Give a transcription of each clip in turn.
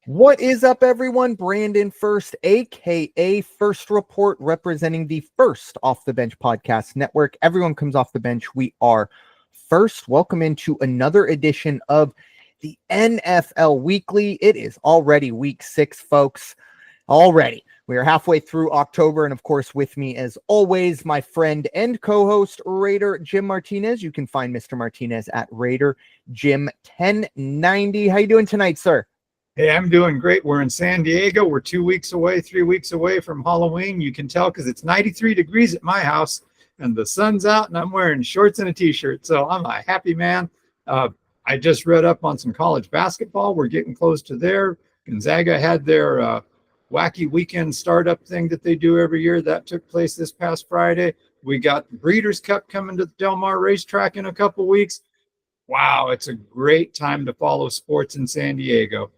What is up, everyone? Brandon Ferst, aka First Report, representing the First Off the Bench Podcast Network. Everyone comes off the bench. We are First. Welcome into another edition of the NFL Weekly. It is already week 6, folks. Already. We are halfway through October, and of course, with me, as always, my friend and co-host, Raider Jim Martinez. You can find Mr. Martinez at Raider Jim 1090. How you doing tonight, sir? Hey, I'm doing great. We're in San Diego. We're 3 weeks away from Halloween. You can tell because it's 93 degrees at my house and the sun's out and I'm wearing shorts and a t-shirt. So I'm a happy man. I just read up on some college basketball. We're getting close to there. Gonzaga had their wacky weekend startup thing that they do every year. That took place this past Friday. We got the Breeders' Cup coming to the Del Mar racetrack in a couple weeks. Wow, it's a great time to follow sports in San Diego.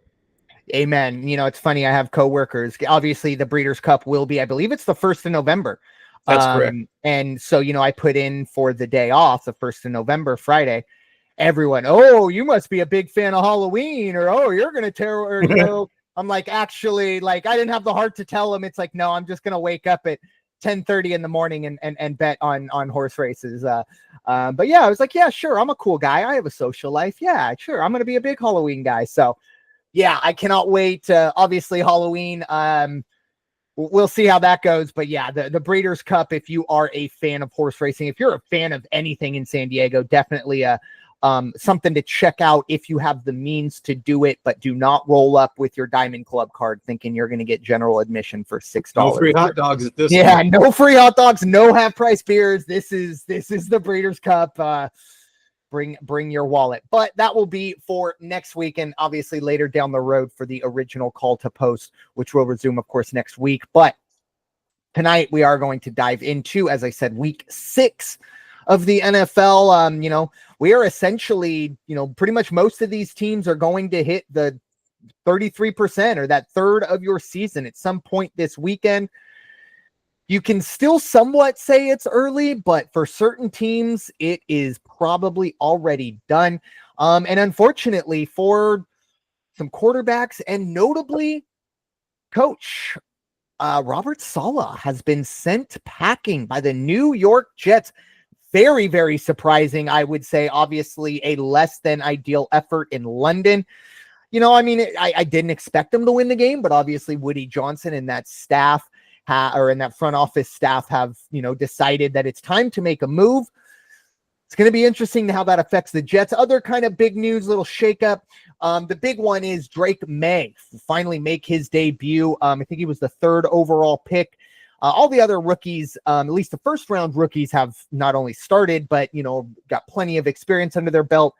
Amen. You know, it's funny. I have coworkers. Obviously, the Breeders' Cup will be, I believe it's the 1st of November. That's correct. And so, you know, I put in for the day off, the 1st of November, Friday. Everyone, oh, you must be a big fan of Halloween, or oh, you're going to tear. Or, you know, I'm like, actually, like, I didn't have the heart to tell them. It's like, no, I'm just going to wake up at 10:30 in the morning and bet on horse races. But yeah, I was like, yeah, sure. I'm a cool guy. I have a social life. Yeah, sure. I'm going to be a big Halloween guy. So, yeah, I cannot wait. Obviously, Halloween. We'll see how that goes. But yeah, the Breeders' Cup, if you are a fan of horse racing, if you're a fan of anything in San Diego, definitely something to check out if you have the means to do it. But do not roll up with your Diamond Club card thinking you're going to get general admission for $6. No free hot dogs at this Yeah, point. no free hot dogs, no half-price beers. This is the Breeders' Cup. Bring your wallet, but that will be for next week, and obviously later down the road for the original call to post, which will resume, of course, next week. But tonight we are going to dive into, as I said, week 6 of the NFL. You know, we are essentially, you know, pretty much most of these teams are going to hit the 33% or that third of your season at some point this weekend. You can still somewhat say it's early, but for certain teams, it is probably already done. And unfortunately, for some quarterbacks and notably coach Robert Salah has been sent packing by the New York Jets. Very, very surprising, I would say. Obviously, a less than ideal effort in London. You know, I mean, I didn't expect them to win the game, but obviously Woody Johnson and that staff or in that front office staff have, you know, decided that it's time to make a move. It's going to be interesting how that affects the Jets. Other kind of big news, little shakeup. The big one is Drake May finally make his debut. I think he was the 3rd overall pick. All the other rookies, at least the first round rookies, have not only started, but, you know, got plenty of experience under their belt.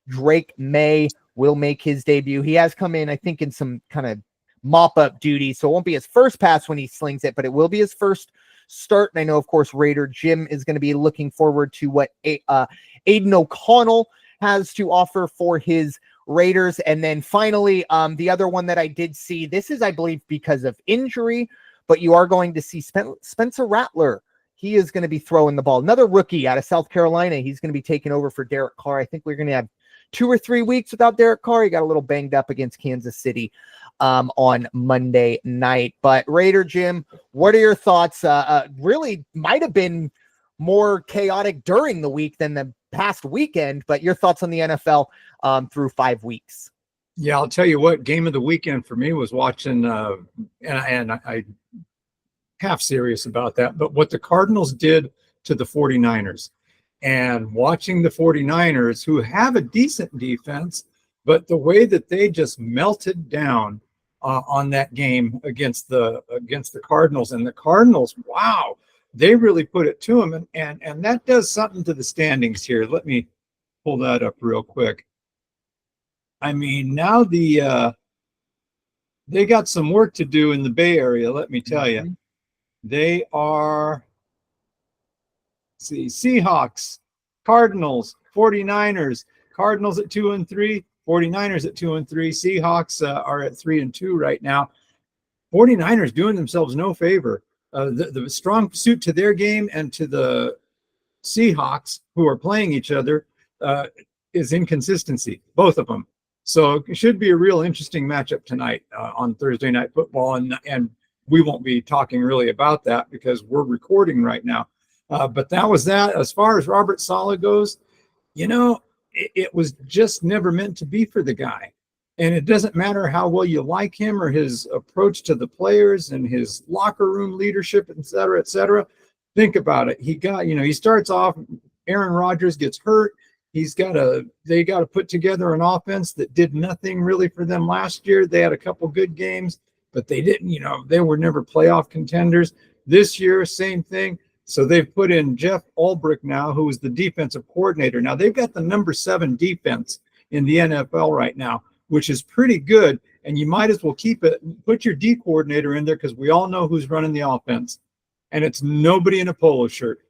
Drake May will make his debut. He has come in, I think, in some kind of mop-up duty, so it won't be his first pass when he slings it, but it will be his first start. And I know, of course, Raider Jim is going to be looking forward to what Aiden O'Connell has to offer for his Raiders. And then finally, the other one that I did see, this is, I believe, because of injury, but you are going to see Spencer Rattler. He is going to be throwing the ball. Another rookie out of South Carolina. He's going to be taking over for Derek Carr. I think we're going to have 2 or 3 weeks without Derek Carr. He got a little banged up against Kansas City on Monday night. But Raider Jim, what are your thoughts? Really might have been more chaotic during the week than the past weekend, but your thoughts on the NFL through 5 weeks? Yeah, I'll tell you what, game of the weekend for me was watching, and I half serious about that, but what the Cardinals did to the 49ers. And watching the 49ers, who have a decent defense, but the way that they just melted down on that game against the Cardinals, and the Cardinals, wow, they really put it to them, and that does something to the standings here. Let me pull that up real quick. I mean, now they got some work to do in the Bay Area. Let me tell you, they are. See, Seahawks, Cardinals, 49ers, Cardinals at 2-3, 49ers at 2-3, Seahawks are at 3-2 right now. 49ers doing themselves no favor. The strong suit to their game and to the Seahawks, who are playing each other, is inconsistency, both of them. So it should be a real interesting matchup tonight on Thursday Night Football. And we won't be talking really about that because we're recording right now. But that was that. As far as Robert Salah goes, it was just never meant to be for the guy. And it doesn't matter how well you like him or his approach to the players and his locker room leadership, et cetera, et cetera. Think about it. He starts off, Aaron Rodgers gets hurt. They got to put together an offense that did nothing really for them last year. They had a couple good games, but they didn't, they were never playoff contenders. This year, same thing. So they've put in Jeff Ulbrich now, who is the defensive coordinator. Now they've got the number 7 defense in the NFL right now, which is pretty good. And you might as well keep it, put your D coordinator in there because we all know who's running the offense. And it's nobody in a polo shirt.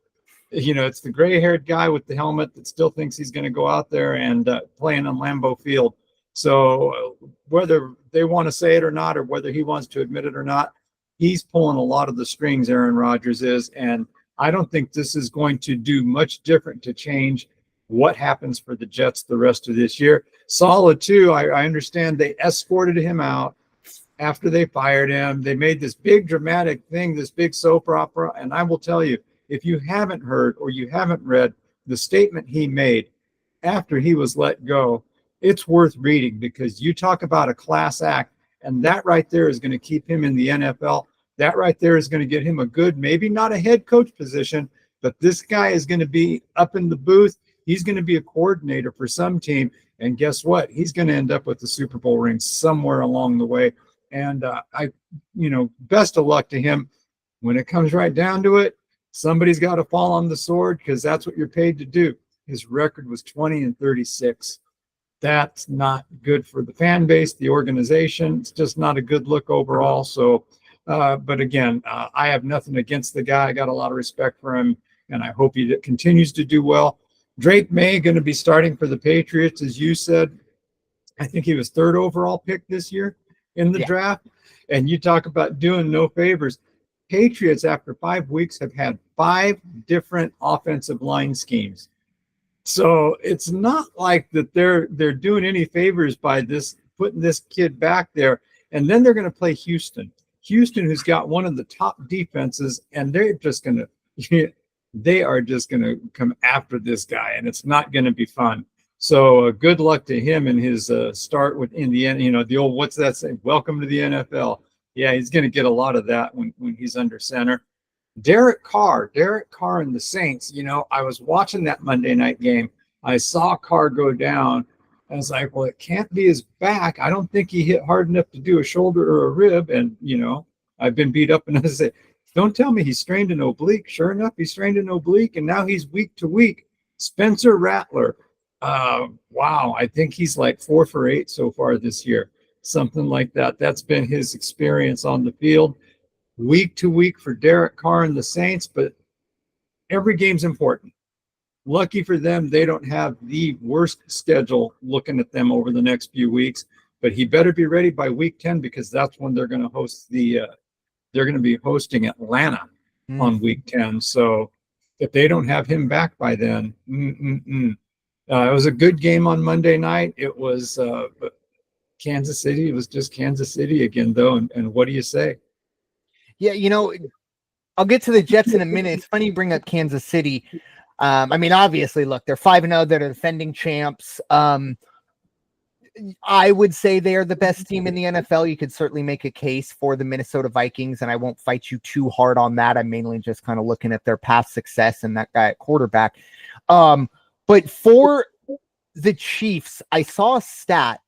It's the gray-haired guy with the helmet that still thinks he's going to go out there and playing on Lambeau Field. So whether they want to say it or not, or whether he wants to admit it or not, he's pulling a lot of the strings, Aaron Rodgers is. And I don't think this is going to do much different to change what happens for the Jets the rest of this year. Salah, too, I understand they escorted him out after they fired him. They made this big dramatic thing, this big soap opera. And I will tell you, if you haven't heard or you haven't read the statement he made after he was let go, it's worth reading because you talk about a class act, and that right there is going to keep him in the NFL. That right there is going to get him a good, maybe not a head coach position, but this guy is going to be up in the booth. He's going to be a coordinator for some team. And guess what? He's going to end up with the Super Bowl ring somewhere along the way. And best of luck to him. When it comes right down to it, somebody's got to fall on the sword because that's what you're paid to do. His record was 20-36. That's not good for the fan base, the organization. It's just not a good look overall. So, but again, I have nothing against the guy. I got a lot of respect for him, and I hope he continues to do well. Drake May going to be starting for the Patriots, as you said. I think he was 3rd overall pick this year in the draft. And you talk about doing no favors. Patriots, after 5 weeks, have had 5 different offensive line schemes. So it's not like that they're doing any favors by putting this kid back there. And then they're going to play Houston, who's got one of the top defenses, and they are just going to come after this guy, and it's not going to be fun. So good luck to him in his start in the end. The old, what's that say? Welcome to the NFL. Yeah, he's going to get a lot of that when he's under center. Derek Carr and the Saints. I was watching that Monday night game. I saw Carr go down. I was like, well, it can't be his back. I don't think he hit hard enough to do a shoulder or a rib. And, I've been beat up. And I said, don't tell me he's strained an oblique. Sure enough, he's strained an oblique. And now he's week to week. Spencer Rattler. Wow. I think he's like 4 for 8 so far this year. Something like that. That's been his experience on the field. Week to week for Derek Carr and the Saints, but every game's important. Lucky for them, they don't have the worst schedule looking at them over the next few weeks, but he better be ready by week 10 because that's when they're going to host they're going to be hosting Atlanta on week 10. So if they don't have him back by then, it was a good game on Monday night. It was Kansas City. It was just Kansas City again, though. And what do you say? Yeah, I'll get to the Jets in a minute. It's funny you bring up Kansas City. Obviously, look, they're 5-0. They're the defending champs. I would say they are the best team in the NFL. You could certainly make a case for the Minnesota Vikings, and I won't fight you too hard on that. I'm mainly just kind of looking at their past success and that guy at quarterback. But for the Chiefs, I saw a stat.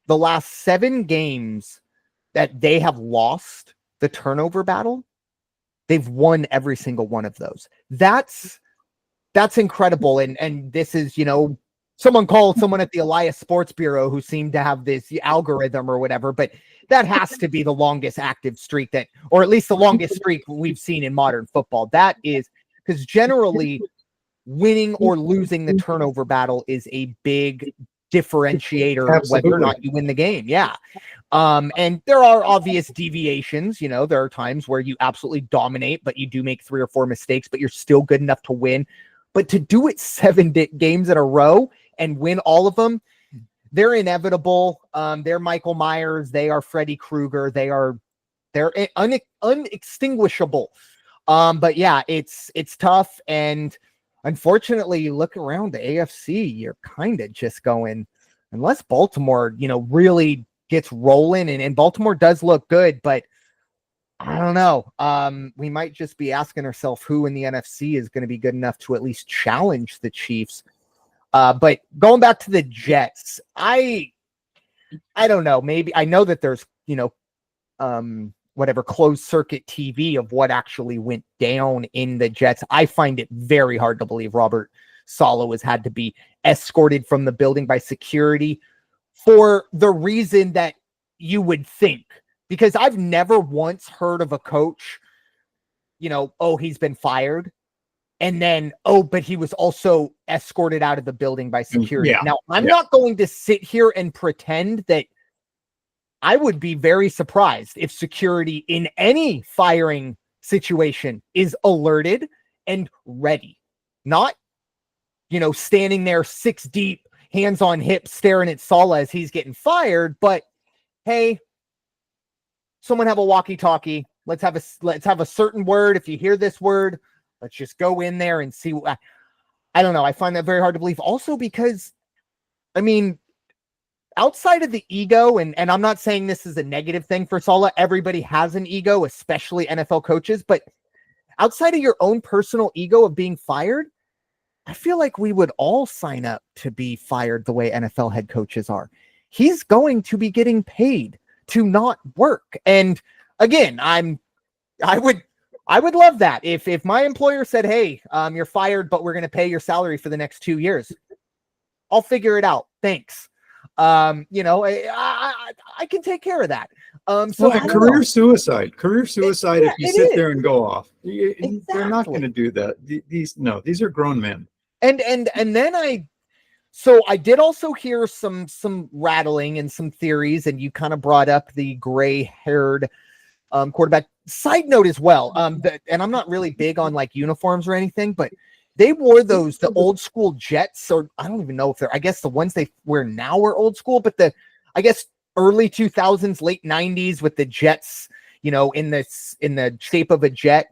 The last 7 games that they have lost the turnover battle, they've won every single one of those. That's incredible. And this is, someone called someone at the Elias Sports Bureau who seemed to have this algorithm or whatever, but that has to be the longest active streak or at least the longest streak we've seen in modern football. That is because generally winning or losing the turnover battle is a big differentiator. Absolutely. Whether or not you win the game. Yeah. And there are obvious deviations. There are times where you absolutely dominate, but you do make 3 or 4 mistakes, but you're still good enough to win. But to do it 7 games in a row and win all of them, they're inevitable. They're Michael Myers. They are Freddy Krueger. They're unextinguishable. But yeah, it's tough. And unfortunately, you look around the AFC, you're kind of just going, unless Baltimore, really gets rolling, and Baltimore does look good, but I don't know. We might just be asking ourselves who in the NFC is going to be good enough to at least challenge the Chiefs. But going back to the Jets, I don't know. Maybe I know that there's, whatever closed circuit TV of what actually went down in the Jets. I find it very hard to believe Robert Salah has had to be escorted from the building by security for the reason that you would think, because I've never once heard of a coach, he's been fired. And then, but he was also escorted out of the building by security. Yeah. Now, I'm not going to sit here and pretend that I would be very surprised if security in any firing situation is alerted and ready. Not, standing there 6 deep, hands on hips, staring at Salah as he's getting fired. But hey, someone have a walkie-talkie. Let's have a certain word. If you hear this word, let's just go in there and see. I don't know. I find that very hard to believe. Also because, outside of the ego, and I'm not saying this is a negative thing for Salah. Everybody has an ego, especially NFL coaches. But outside of your own personal ego of being fired, I feel like we would all sign up to be fired the way NFL head coaches are. He's going to be getting paid to not work. And again, I would love that if my employer said, hey, you're fired, but we're going to pay your salary for the next 2 years. I'll figure it out. Thanks. I can take care of that. Career suicide if you sit there and go off. Exactly. They're not going to do that. These are grown men. And then I did also hear some rattling and some theories, and you kind of brought up the gray-haired quarterback. Side note as well, and I'm not really big on like uniforms or anything, but they wore the old school Jets, or I don't even know if I guess the ones they wear now are old school, but I guess early 2000s, late 90s with the Jets, in the shape of a jet.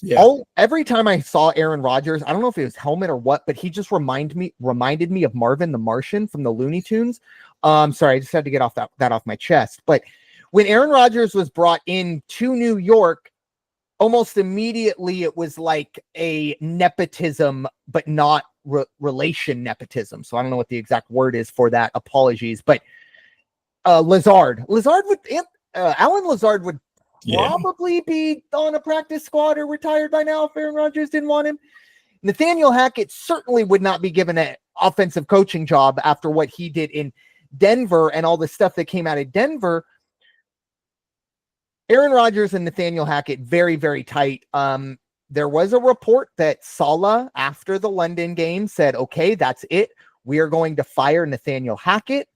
Yeah. Every time I saw Aaron Rodgers, I don't know if it was helmet or what, but he just reminded me of Marvin the Martian from the Looney Tunes. Sorry, I just had to get that off my chest. But when Aaron Rodgers was brought in to New York, almost immediately it was like a nepotism, but not relation nepotism. So I don't know what the exact word is for that. Apologies. But Alan Lazard would probably be on a practice squad or retired by now if Aaron Rodgers didn't want him. Nathaniel Hackett certainly would not be given an offensive coaching job after what he did in Denver and all the stuff that came out of Denver. Aaron Rodgers and Nathaniel Hackett, very, very tight. There was a report that Salah, after the London game, said, okay, that's it. We are going to fire Nathaniel Hackett.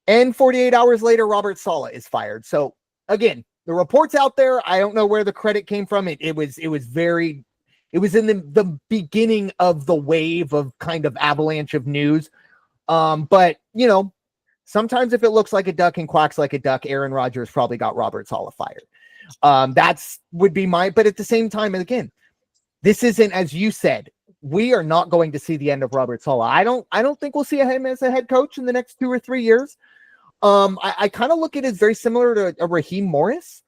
And 48 hours later, Robert Salah is fired. So again, the report's out there. I don't know where the credit came from. It was in the beginning of the wave of kind of avalanche of news. But sometimes if it looks like a duck and quacks like a duck, Aaron Rodgers probably got Robert Salah fired. But at the same time, again, this isn't, as you said, we are not going to see the end of Robert Salah. I don't think we'll see him as a head coach in the next 2 or 3 years. I kind of look at it as very similar to Raheem Morris.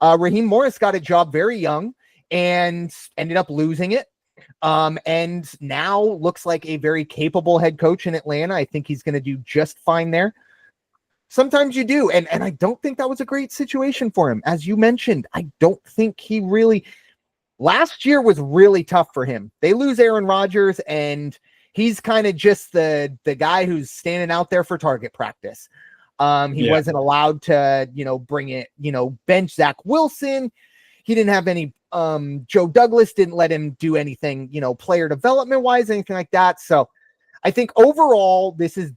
Raheem Morris got a job very young and ended up losing it. And now looks like a very capable head coach in Atlanta. I think he's going to do just fine there. Sometimes you do. And I don't think that was a great situation for him. As you mentioned, I don't think he really, last year was really tough for him. They lose Aaron Rodgers and he's kind of just the guy who's standing out there for target practice. He wasn't allowed to, bring it, bench Zach Wilson. He didn't have any, Joe Douglas didn't let him do anything, player development wise, anything like that. So I think overall, this is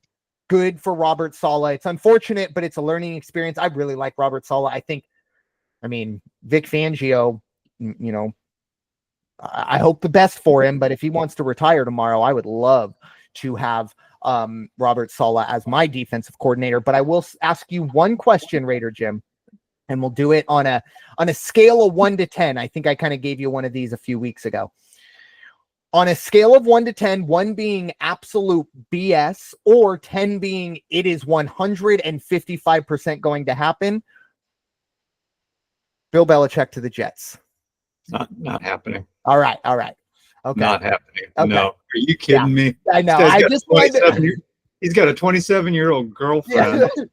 good for Robert Salah. It's unfortunate, but it's a learning experience. I really like Robert Salah. Vic Fangio, I hope the best for him, but if he wants to retire tomorrow, I would love to have Robert Salah as my defensive coordinator. But I will ask you one question, Raider Jim, and we'll do it on a scale of 1 to 10. I think I kind of gave you one of these a few weeks ago. On a scale of 1 to 10, 1 being absolute BS or 10 being it is 155% going to happen, Bill Belichick to the Jets. Not happening. All right. Okay. Not happening. Okay. No. Are you kidding me? I know. He's got a 27-year-old girlfriend. Yeah.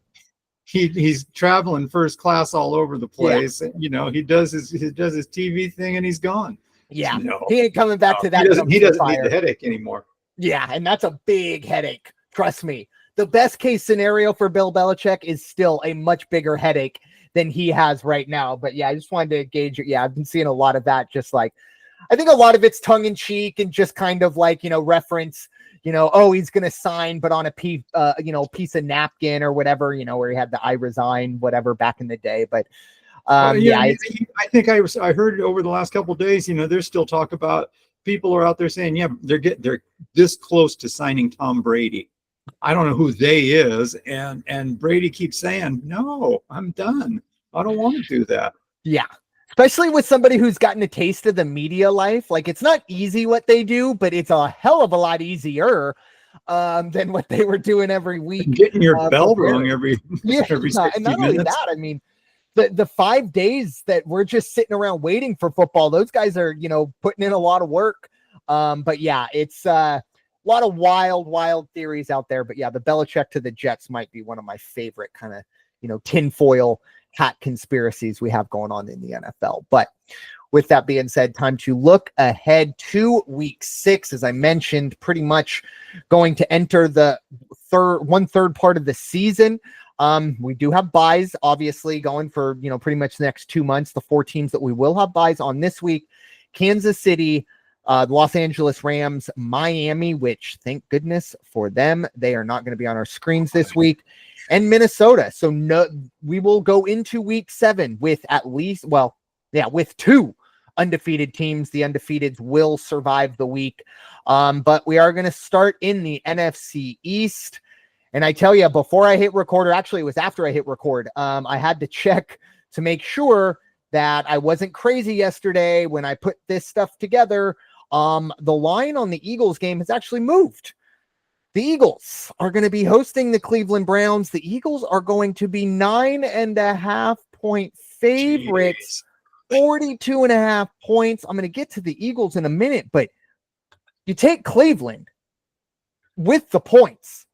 He's traveling first class all over the place. Yeah. You know, he does his TV thing and he's gone. Yeah. No. He ain't coming back to that. He doesn't need the headache anymore. Yeah, and that's a big headache. Trust me. The best case scenario for Bill Belichick is still a much bigger headache than he has right now. But yeah, I just wanted to gauge it. Yeah, I've been seeing a lot of that. Just like, I think a lot of it's tongue in cheek and just kind of like, reference, oh, he's going to sign, but on a piece of napkin or whatever, where he had the I resign, whatever back in the day. But I think I heard it over the last couple of days, there's still talk about people are out there saying, yeah, they're this close to signing Tom Brady. I don't know who they is. And Brady keeps saying, no, I'm done. I don't want to do that. Yeah. Especially with somebody who's gotten a taste of the media life. Like, it's not easy what they do, but it's a hell of a lot easier than what they were doing every week. And getting your bell rung every 60 and not minutes. only that, I mean, the 5 days that we're just sitting around waiting for football, those guys are, putting in a lot of work. But yeah, it's a lot of wild theories out there. But yeah, the Belichick to the Jets might be one of my favorite kind of, tinfoil hat conspiracies we have going on in the NFL. But with that being said, time to look ahead to week 6. As I mentioned, pretty much going to enter the one-third part of the season. We do have buys, obviously, going for, pretty much the next 2 months. The 4 teams that we will have buys on this week: Kansas City, the Los Angeles Rams, Miami, which thank goodness for them, they are not going to be on our screens this week, and Minnesota. So no, we will go into week 7 with with 2 undefeated teams. The undefeateds will survive the week. But we are going to start in the NFC East. And I tell you, before I hit record, or actually it was after I hit record, I had to check to make sure that I wasn't crazy yesterday when I put this stuff together. The line on the Eagles game has actually moved. The Eagles are going to be hosting the Cleveland Browns. The Eagles are going to be 9.5-point favorites, 42.5 points. I'm going to get to the Eagles in a minute, but you take Cleveland with the points,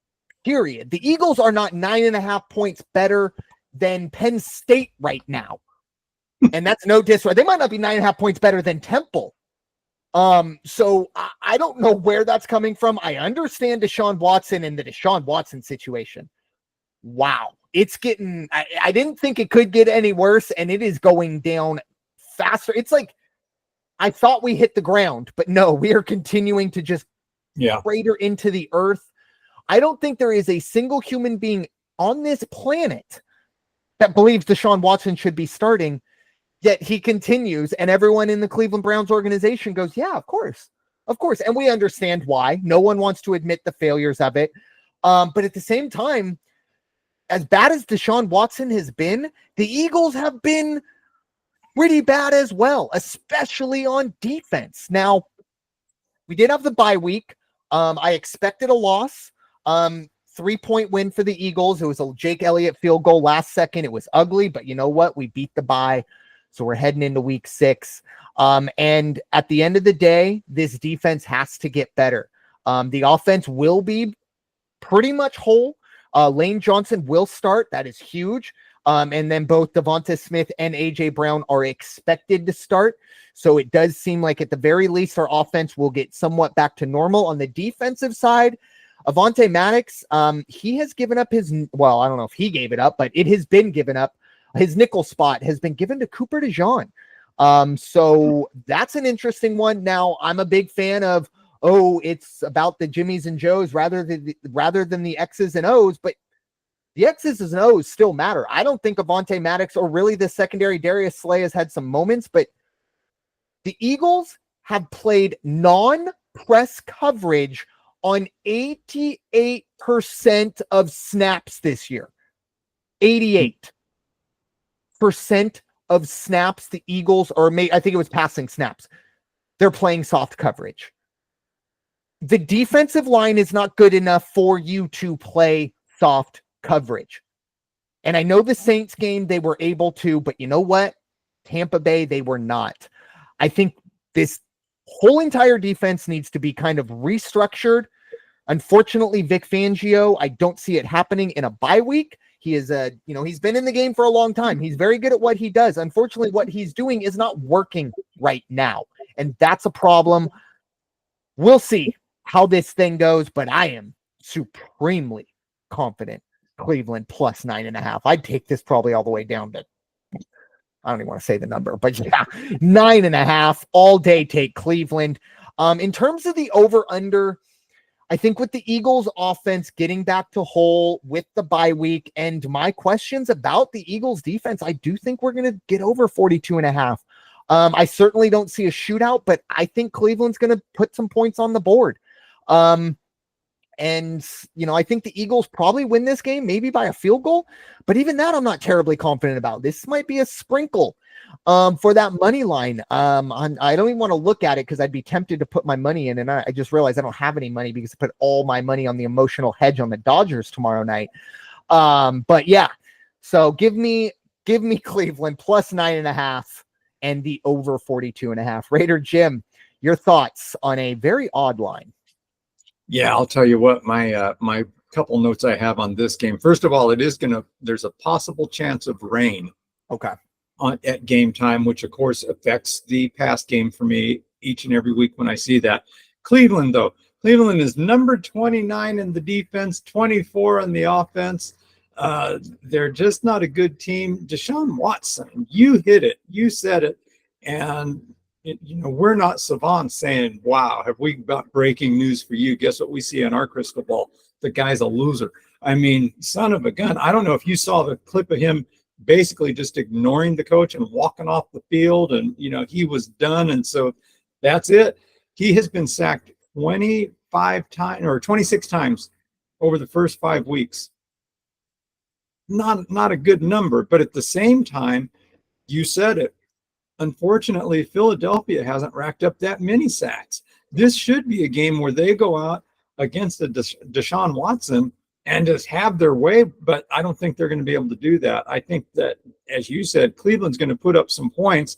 period. The Eagles are not 9.5 points better than Penn State right now. And that's no disrespect. They might not be 9.5 points better than Temple. So I don't know where that's coming from. I understand Deshaun Watson and the Deshaun Watson situation. Wow. It's getting, I didn't think it could get any worse, and it is going down faster. It's like, I thought we hit the ground, but no, we are continuing to just crater into the earth. I don't think there is a single human being on this planet that believes Deshaun Watson should be starting. Yet he continues, and everyone in the Cleveland Browns organization goes, yeah, of course. And we understand why. No one wants to admit the failures of it. But at the same time, as bad as Deshaun Watson has been, the Eagles have been pretty bad as well, especially on defense. Now, we did have the bye week. I expected a loss. 3-point win for the Eagles. It was a Jake Elliott field goal last second. It was ugly, but you know what? We beat the bye. So we're heading into week 6. And at the end of the day, this defense has to get better. The offense will be pretty much whole. Lane Johnson will start. That is huge. And then both Devonta Smith and A.J. Brown are expected to start. So it does seem like at the very least our offense will get somewhat back to normal. On the defensive side, Avonte Maddox, he has given up his, well, I don't know if he gave it up, but it has been given up. His nickel spot has been given to Cooper DeJean. So that's an interesting one. Now, I'm a big fan of, it's about the Jimmies and Joes rather than the X's and O's, but the X's and O's still matter. I don't think Avonte Maddox or really the secondary, Darius Slay, has had some moments, but the Eagles have played non-press coverage on 88% of snaps this year. 88% of snaps the Eagles, I think it was passing snaps, they're playing soft coverage. The defensive line is not good enough for you to play soft coverage. And I know the Saints game, they were able to, but you know what? Tampa Bay, they were not. I think this whole entire defense needs to be kind of restructured. Unfortunately, Vic Fangio, I don't see it happening in a bye week. He is he's been in the game for a long time. He's very good at what he does. Unfortunately, what he's doing is not working right now. And that's a problem. We'll see how this thing goes, but I am supremely confident Cleveland plus 9.5. I'd take this probably all the way down to, I don't even want to say the number, but yeah, 9.5 all day. Take Cleveland. In terms of the over under, I think with the Eagles offense getting back to whole with the bye week and my questions about the Eagles defense, I do think we're going to get over 42.5. I certainly don't see a shootout, but I think Cleveland's going to put some points on the board. And, I think the Eagles probably win this game, maybe by a field goal, but even that I'm not terribly confident about. This might be a sprinkle for that money line. I don't even want to look at it because I'd be tempted to put my money in, and I just realized I don't have any money because I put all my money on the emotional hedge on the Dodgers tomorrow night. But yeah, so give me Cleveland plus 9.5 and the over 42.5. Raider Jim, your thoughts on a very odd line? Yeah, I'll tell you what, my couple notes I have on this game. First of all, there's a possible chance of rain. Okay. At game time, which of course affects the pass game for me each and every week when I see that. Cleveland is number 29 in the defense, 24 in the offense. They're just not a good team. Deshaun Watson, you hit it, you said it, and we're not savants saying, wow, have we got breaking news for you? Guess what we see on our crystal ball? The guy's a loser. I mean, son of a gun. I don't know if you saw the clip of him basically just ignoring the coach and walking off the field, and he was done. And so that's it. He has been sacked 25 times or 26 times over the first 5 weeks. Not a good number, but at the same time, you said it. Unfortunately, Philadelphia hasn't racked up that many sacks. This should be a game where they go out against the Deshaun Watson and just have their way, but I don't think they're going to be able to do that. I think that, as you said, Cleveland's going to put up some points.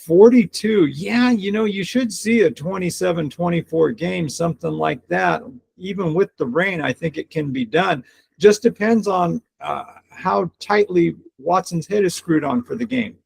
42, yeah, you should see a 27-24 game, something like that. Even with the rain, I think it can be done. Just depends on how tightly Watson's head is screwed on for the game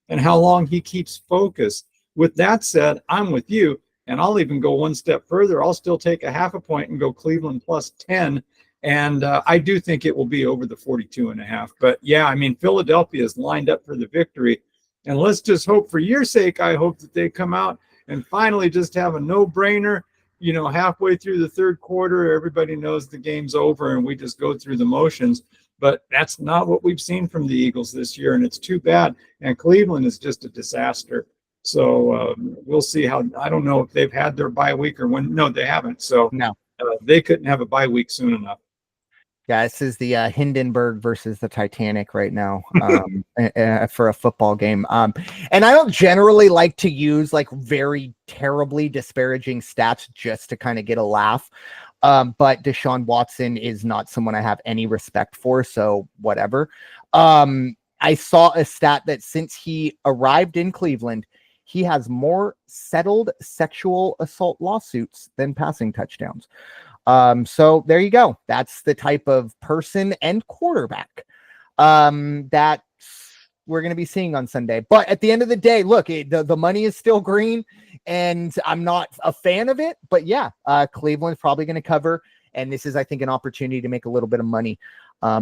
and how long he keeps focused. With that said, I'm with you, and I'll even go one step further. I'll still take a half a point and go Cleveland plus 10, and I do think it will be over the 42.5. But, yeah, I mean, Philadelphia is lined up for the victory, and let's just hope, for your sake, I hope that they come out and finally just have a no-brainer. Halfway through the third quarter, everybody knows the game's over, and we just go through the motions. But that's not what we've seen from the Eagles this year, and it's too bad. And Cleveland is just a disaster. So we'll see how. I don't know if they've had their bye week or when. No, they haven't. So no, they couldn't have a bye week soon enough. Yeah, this is the Hindenburg versus the Titanic right now for a football game. And I don't generally like to use like very terribly disparaging stats just to kind of get a laugh. But Deshaun Watson is not someone I have any respect for, so whatever. I saw a stat that since he arrived in Cleveland, he has more settled sexual assault lawsuits than passing touchdowns. So there you go. That's the type of person and quarterback that we're going to be seeing on Sunday. But at the end of the day, look, the money is still green, and I'm not a fan of it. But yeah, Cleveland's probably going to cover, and this is, I think, an opportunity to make a little bit of money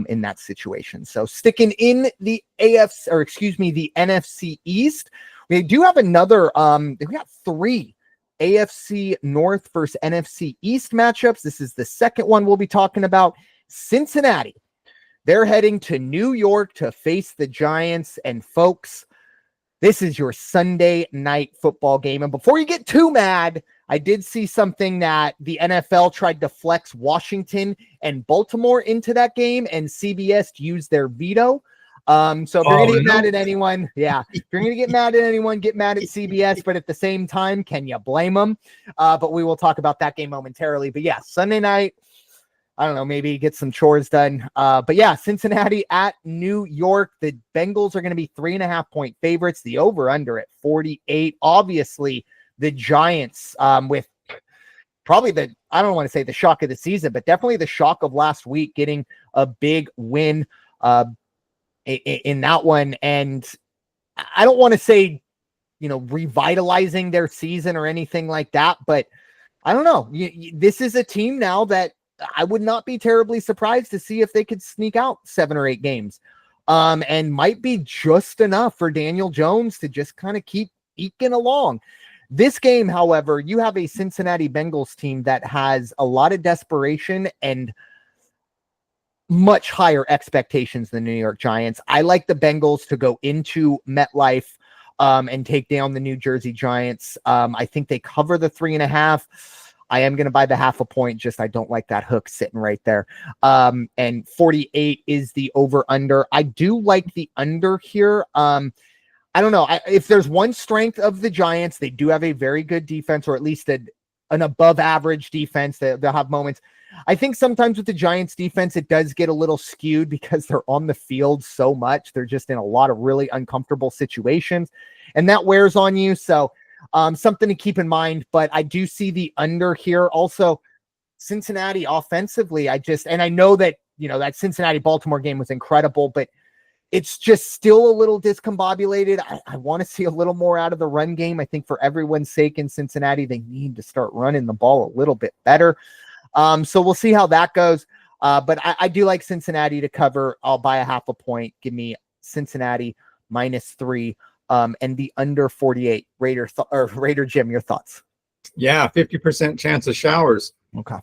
in that situation. So sticking in the the NFC East, we do have another. We got 3 AFC North versus NFC East matchups. This is the second one we'll be talking about. Cincinnati, they're heading to New York to face the Giants. And folks, this is your Sunday night football game. And before you get too mad, I did see something that the NFL tried to flex Washington and Baltimore into that game, and CBS used their veto. So if you're going to get mad at anyone, if you're going to get mad at anyone, get mad at CBS. But at the same time, can you blame them? But we will talk about that game momentarily. But yeah, Sunday night, I don't know, maybe get some chores done. But yeah, Cincinnati at New York. The Bengals are going to be 3.5-point favorites. The over-under at 48. Obviously, the Giants with probably I don't want to say the shock of the season, but definitely the shock of last week, getting a big win in that one. And I don't want to say, revitalizing their season or anything like that, but I don't know. This is a team now that I would not be terribly surprised to see if they could sneak out 7 or 8 games, and might be just enough for Daniel Jones to just kind of keep eking along. This game, however, you have a Cincinnati Bengals team that has a lot of desperation and much higher expectations than the New York Giants. I like the Bengals to go into MetLife and take down the New Jersey Giants. I think they cover the 3.5. I am going to buy the 0.5 point. Just, I don't like that hook sitting right there. And 48 is the over under. I do like the under here. I don't know. If there's one strength of the Giants, they do have a very good defense, or at least an above average defense. They'll have moments. I think sometimes with the Giants defense, it does get a little skewed because they're on the field so much. They're just in a lot of really uncomfortable situations, and that wears on you. So something to keep in mind, but I do see the under here. Also, Cincinnati offensively, I know that, that Cincinnati Baltimore game was incredible, but it's just still a little discombobulated. I want to see a little more out of the run game. I think for everyone's sake in Cincinnati, they need to start running the ball a little bit better. So we'll see how that goes. But I do like Cincinnati to cover. I'll buy a 0.5 point. Give me Cincinnati -3. And the under 48. Raider Jim, your thoughts? Yeah, 50% chance of showers. Okay.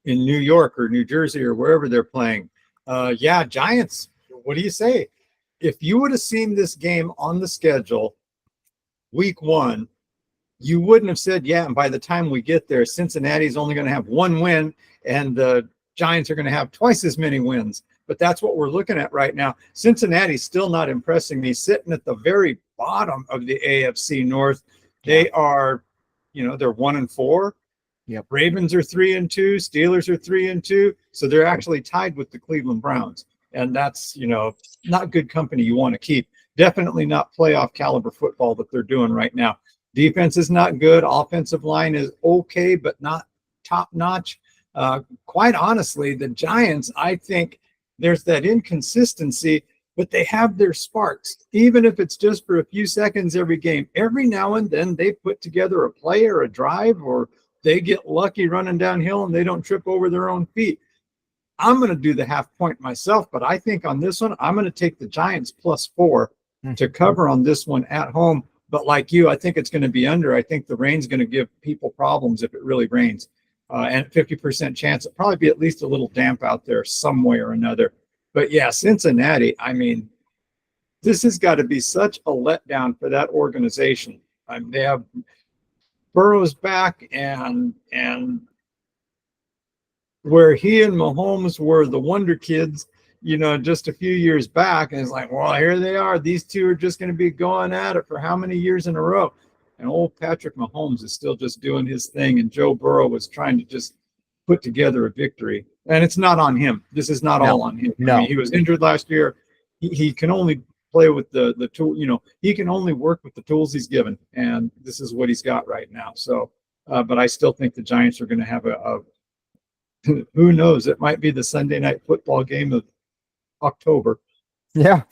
In New York or New Jersey or wherever they're playing. Giants, what do you say? If you would have seen this game on the schedule week 1, you wouldn't have said, and by the time we get there, Cincinnati's only going to have 1 win and the Giants are going to have twice as many wins. But that's what we're looking at right now. Cincinnati's still not impressing me, sitting at the very bottom of the AFC North. They are, they're 1-4. Yep. Ravens are 3-2. Steelers are 3-2. So they're actually tied with the Cleveland Browns. And that's, not good company you want to keep. Definitely not playoff caliber football that they're doing right now. Defense is not good. Offensive line is okay, but not top notch. Quite honestly, the Giants, I think there's that inconsistency, but they have their sparks. Even if it's just for a few seconds every game, every now and then they put together a play or a drive, or they get lucky running downhill and they don't trip over their own feet. I'm going to do the 0.5 point myself, but I think on this one, I'm going to take the Giants +4 to cover on this one at home. But like you, I think it's going to be under. I think the rain's going to give people problems if it really rains. And 50% chance it'll probably be at least a little damp out there some way or another. But yeah, Cincinnati, I mean, this has got to be such a letdown for that organization. They have Burrow's back, and where he and Mahomes were the wonder kids, just a few years back, and it's like, well, here they are. These two are just going to be going at it for how many years in a row? And old Patrick Mahomes is still just doing his thing, and Joe Burrow was trying to just put together a victory. And it's not on him. This is not all on him. No. I mean, he was injured last year. He can only play with the tool. He can only work with the tools he's given, and this is what he's got right now. So, but I still think the Giants are going to have a who knows? It might be the Sunday night football game of October. Yeah.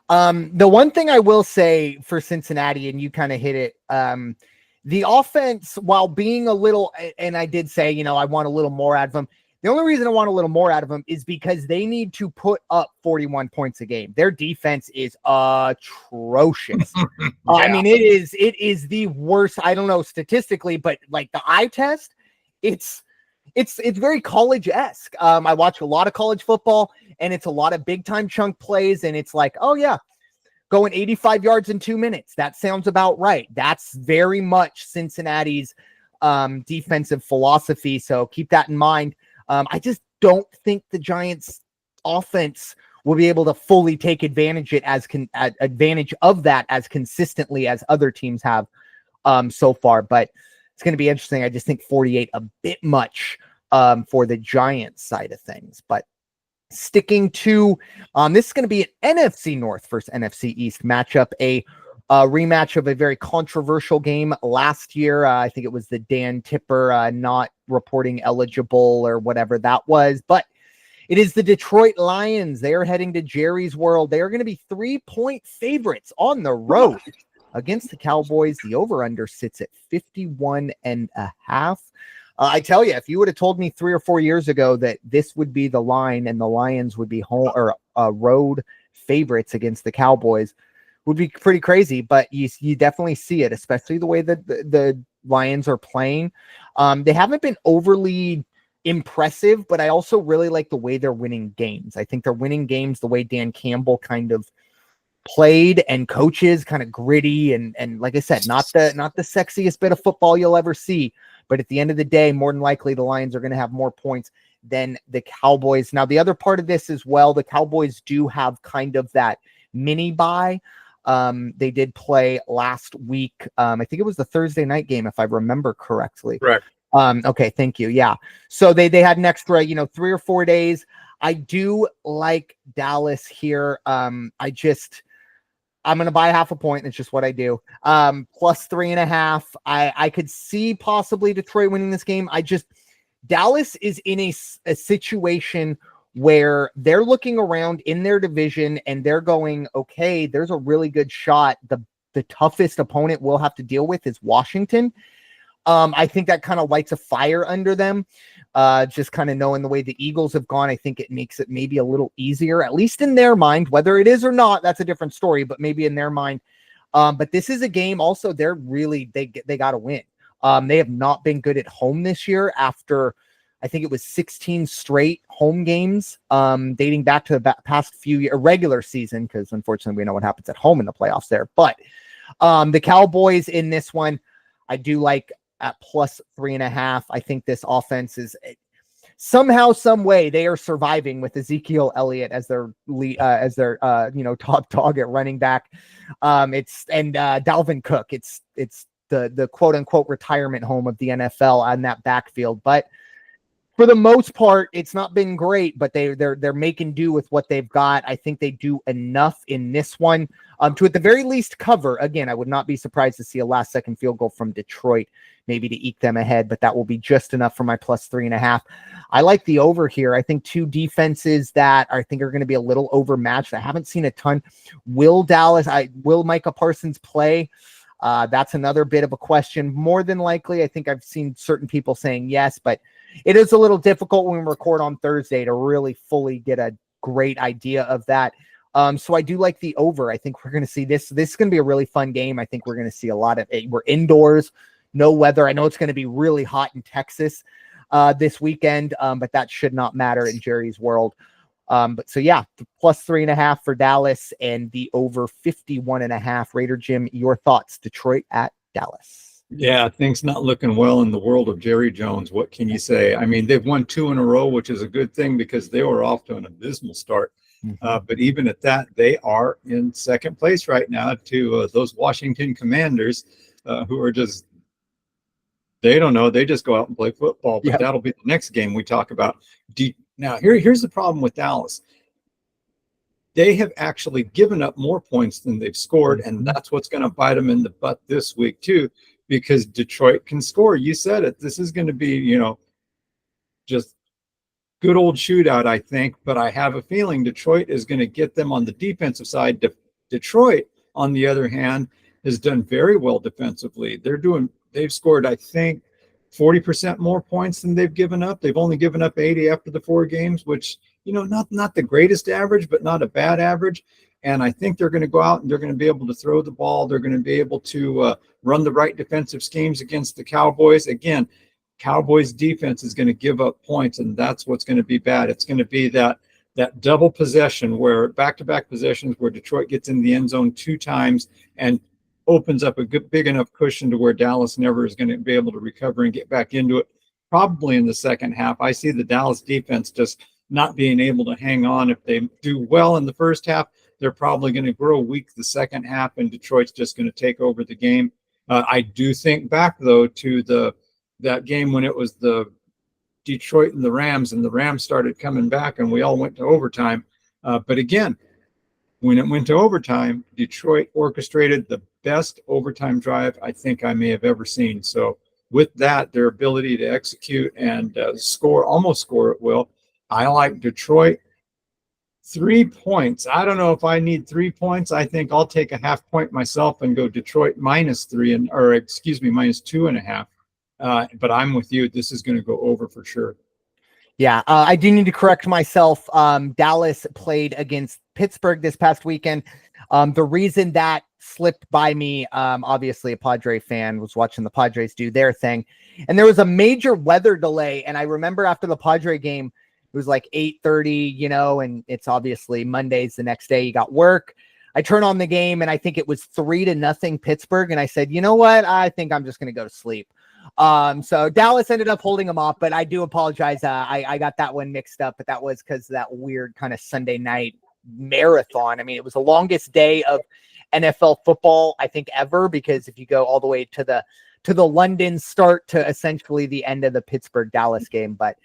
The one thing I will say for Cincinnati, and you kind of hit it, the offense, while being a little, and I did say, I want a little more out of them. The only reason I want a little more out of them is because they need to put up 41 points a game. Their defense is atrocious. Yeah. I mean, it is the worst. I don't know statistically, but like the eye test, it's very college-esque. I watch a lot of college football, and it's a lot of big-time chunk plays, and it's like, oh, yeah, going 85 yards in 2 minutes. That sounds about right. That's very much Cincinnati's defensive philosophy. So keep that in mind. I just don't think the Giants offense will be able to fully take advantage of that as consistently as other teams have so far. But it's going to be interesting. I just think 48 a bit much for the Giants side of things. But sticking to this is going to be an NFC North versus NFC East matchup, a rematch of a very controversial game last year. I think it was the Dan Tipper not reporting eligible or whatever that was, but it is the Detroit Lions. They are heading to Jerry's World. They are going to be 3-point favorites on the road against the Cowboys. The over-under sits at 51.5. I tell you, if you would have told me 3 or 4 years ago that this would be the line and the Lions would be home or road favorites against the Cowboys, would be pretty crazy. But you definitely see it, especially the way that the Lions are playing. They haven't been overly impressive, but I also really like the way they're winning games. I think they're winning games the way Dan Campbell kind of played and coaches, kind of gritty and like I said, not the sexiest bit of football you'll ever see. But at the end of the day, more than likely, the Lions are going to have more points than the Cowboys. Now, the other part of this as well, the Cowboys do have kind of that mini bye. They did play last week. I think it was the Thursday night game, if I remember correctly. Correct. Okay, thank you. Yeah. So they had an extra, 3 or 4 days. I do like Dallas here. I'm going to buy half a point. It's just what I do. Plus 3.5. I could see possibly Detroit winning this game. Dallas is in a situation where they're looking around in their division and they're going, okay, there's a really good shot. The toughest opponent we'll have to deal with is Washington. I think that kind of lights a fire under them. Just kind of knowing the way the Eagles have gone, I think it makes it maybe a little easier, at least in their mind. Whether it is or not, that's a different story, but maybe in their mind. But this is a game also they got to win. They have not been good at home this year after, I think it was 16 straight home games, dating back to the past few years, regular season, because unfortunately we know what happens at home in the playoffs there. But the Cowboys in this one, I do like at plus 3.5. I think this offense is somehow, some way they are surviving with Ezekiel Elliott as their top dog at running back. Dalvin Cook. It's the quote unquote retirement home of the NFL on that backfield. But for the most part, it's not been great, but they're making do with what they've got. I think they do enough in this one to at the very least cover. Again, I would not be surprised to see a last-second field goal from Detroit, maybe to eke them ahead, but that will be just enough for my plus 3.5. I like the over here. I think two defenses that I think are going to be a little overmatched. I haven't seen a ton. Will Micah Parsons play? That's another bit of a question. More than likely, I think I've seen certain people saying yes, but it is a little difficult when we record on Thursday to really fully get a great idea of that. So I do like the over. I think we're going to see this. This is going to be a really fun game. I think we're going to see a lot of it. We're indoors, no weather. I know it's going to be really hot in Texas this weekend, but that should not matter in Jerry's World. But so yeah, plus 3.5 for Dallas and the over 51.5. Raider Jim, your thoughts? Detroit at Dallas. Yeah, things not looking well in the world of Jerry Jones. What can you say? I mean, they've won 2 in a row, which is a good thing because they were off to an abysmal start. But even at that, they are in second place right now to those Washington Commanders who are just, they don't know. They just go out and play football. But that'll be the next game we talk about. Now, here's the problem with Dallas. They have actually given up more points than they've scored, and that's what's going to bite them in the butt this week too, because Detroit can score. You said it. This is going to be, just good old shootout, I think, but I have a feeling Detroit is going to get them on the defensive side. Detroit, on the other hand, has done very well defensively. They've scored, I think, 40% more points than they've given up. They've only given up 80 after the 4 games, which, not the greatest average, but not a bad average. And I think they're going to go out and they're going to be able to throw the ball. They're going to be able to run the right defensive schemes against the Cowboys. Again, Cowboys defense is going to give up points, and that's what's going to be bad. It's going to be that double possession where back-to-back possessions where Detroit gets in the end zone 2 times and opens up a good, big enough cushion to where Dallas never is going to be able to recover and get back into it. Probably in the second half, I see the Dallas defense just not being able to hang on. If they do well in the first half, they're probably going to grow weak the second half, and Detroit's just going to take over the game. I do think back, though, to that game when it was the Detroit and the Rams started coming back, and we all went to overtime. But again, when it went to overtime, Detroit orchestrated the best overtime drive I think I may have ever seen. So with that, their ability to execute and almost score at will, I like Detroit. 3 points. I don't know if I need 3 points. I think I'll take a half point myself and go Detroit minus 2.5. But I'm with you. This is going to go over for sure. Yeah, I do need to correct myself. Dallas played against Pittsburgh this past weekend. The reason that slipped by me, obviously a Padre fan, was watching the Padres do their thing, and there was a major weather delay. And I remember after the Padre game, it was like 8:30, and it's obviously Monday's the next day. You got work. I turn on the game, and I think it was 3-0 Pittsburgh. And I said, you know what? I think I'm just going to go to sleep. So Dallas ended up holding them off, but I do apologize. I got that one mixed up, but that was because of that weird kind of Sunday night marathon. I mean, it was the longest day of NFL football, I think, ever, because if you go all the way to the London start to essentially the end of the Pittsburgh Dallas game, but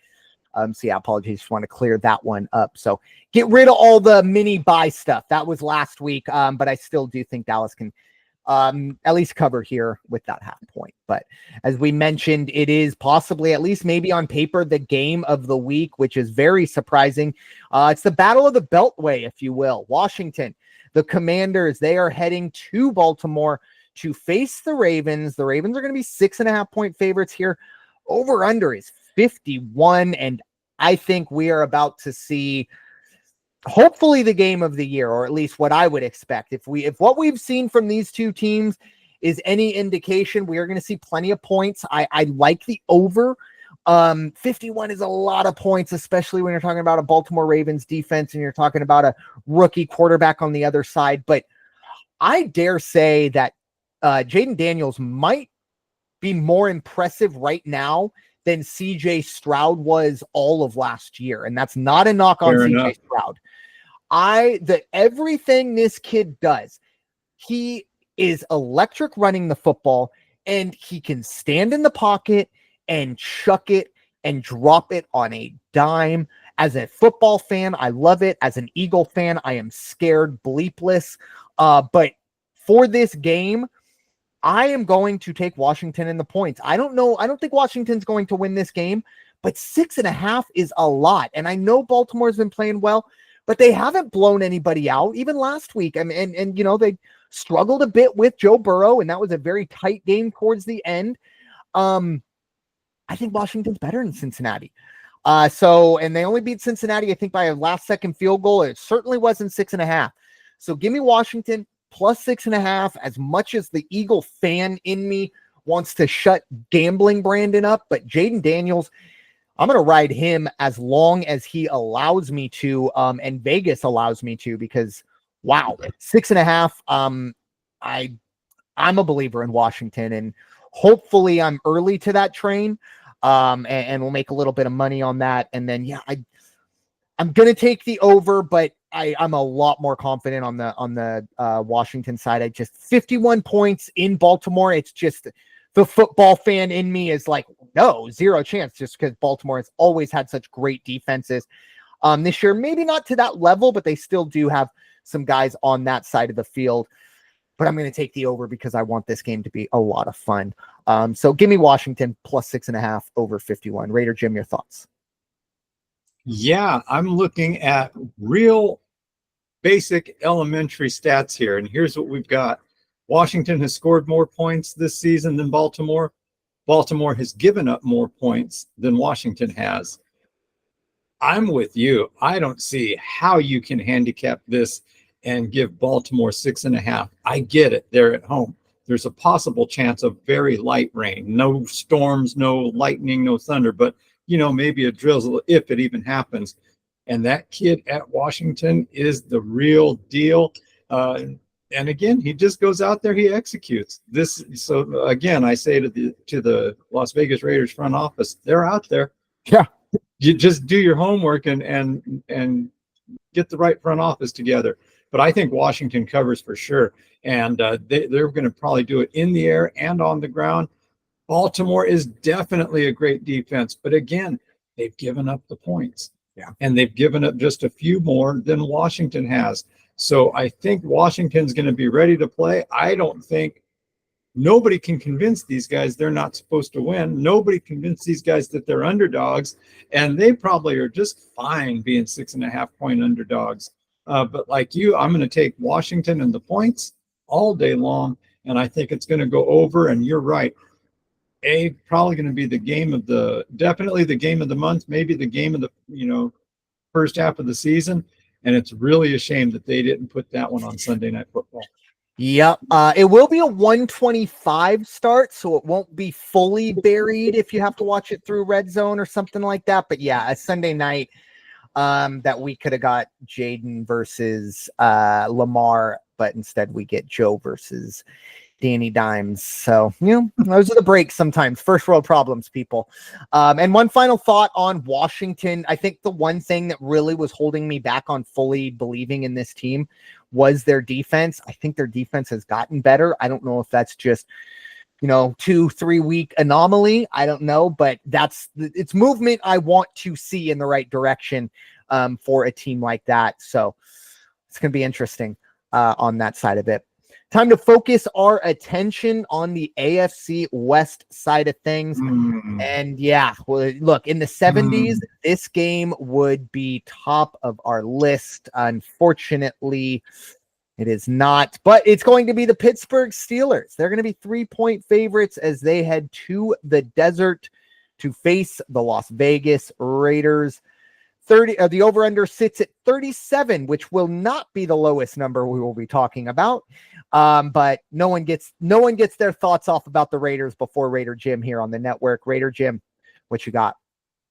so yeah, apologies. Just want to clear that one up. So get rid of all the mini buy stuff. That was last week. But I still do think Dallas can at least cover here with that half point. But as we mentioned, it is possibly, at least maybe on paper, the game of the week, which is very surprising. It's the battle of the Beltway, if you will. Washington, the Commanders, they are heading to Baltimore to face the Ravens. The Ravens are going to be 6.5 point favorites here. Over under is 51, and I think we are about to see hopefully the game of the year, or at least what I would expect. If what we've seen from these two teams is any indication, we are going to see plenty of points. I like the over. 51 is a lot of points, especially when you're talking about a Baltimore Ravens defense and you're talking about a rookie quarterback on the other side. But I dare say that Jaden Daniels might be more impressive right now than CJ Stroud was all of last year. And that's not a knock on CJ Stroud. Everything this kid does, he is electric running the football, and he can stand in the pocket and chuck it and drop it on a dime. As a football fan, I love it. As an Eagle fan, I am scared bleepless. But for this game, I am going to take Washington in the points. I don't think Washington's going to win this game, but 6.5 is a lot. And I know Baltimore's been playing well, but they haven't blown anybody out. Even last week, I mean, and they struggled a bit with Joe Burrow, and that was a very tight game towards the end. I think Washington's better than Cincinnati. And they only beat Cincinnati, I think, by a last-second field goal. It certainly wasn't 6.5. So give me Washington plus 6.5, as much as the Eagle fan in me wants to shut gambling Brandon up. But Jaden Daniels, I'm going to ride him as long as he allows me to, and Vegas allows me to, because, wow, 6.5, I'm a believer in Washington, and hopefully I'm early to that train, and we'll make a little bit of money on that. And then, yeah, I'm going to take the over, but I'm a lot more confident on the Washington side. I just 51 points in Baltimore. It's just the football fan in me is like, no, zero chance, just because Baltimore has always had such great defenses. This year, maybe not to that level, but they still do have some guys on that side of the field. But I'm going to take the over because I want this game to be a lot of fun. So give me Washington plus 6.5 over 51. Raider Jim, your thoughts? Yeah, I'm looking at real basic elementary stats here. And here's what we've got. Washington has scored more points this season than Baltimore. Baltimore has given up more points than Washington has. I'm with you. I don't see how you can handicap this and give Baltimore 6.5. I get it. They're at home. There's a possible chance of very light rain. No storms, no lightning, no thunder, but maybe a drizzle if it even happens. And that kid at Washington is the real deal. And again, he just goes out there, he executes this. So again, I say to the Las Vegas Raiders front office, they're out there. Yeah. You just do your homework and get the right front office together. But I think Washington covers for sure. And they're going to probably do it in the air and on the ground. Baltimore is definitely a great defense. But again, they've given up the points. Yeah. And they've given up just a few more than Washington has. So I think Washington's going to be ready to play. I don't think nobody can convince these guys they're not supposed to win. Nobody convinced these guys that they're underdogs, and they probably are just fine being 6.5-point underdogs. But like you, I'm going to take Washington and the points all day long, and I think it's going to go over. And you're right. Probably going to be definitely the game of the month, maybe the game of the first half of the season. And it's really a shame that they didn't put that one on Sunday Night Football. Yep. It will be a 125 start, so it won't be fully buried if you have to watch it through Red Zone or something like that. But yeah, a Sunday night that we could have got Jaden versus Lamar, but instead we get Joe versus Danny Dimes. So, those are the breaks sometimes. First world problems, people. And one final thought on Washington. I think the one thing that really was holding me back on fully believing in this team was their defense. I think their defense has gotten better. I don't know if that's just 2-3 week anomaly. I don't know, but it's movement I want to see in the right direction for a team like that. So it's going to be interesting on that side of it. Time to focus our attention on the AFC West side of things. And yeah, well, look, in the 70s, this game would be top of our list. Unfortunately, it is not, but it's going to be the Pittsburgh Steelers. They're going to be 3-point favorites as they head to the desert to face the Las Vegas Raiders. The over-under sits at 37, which will not be the lowest number we will be talking about. But no one gets their thoughts off about the Raiders before Raider Jim here on the network. Raider Jim, what you got?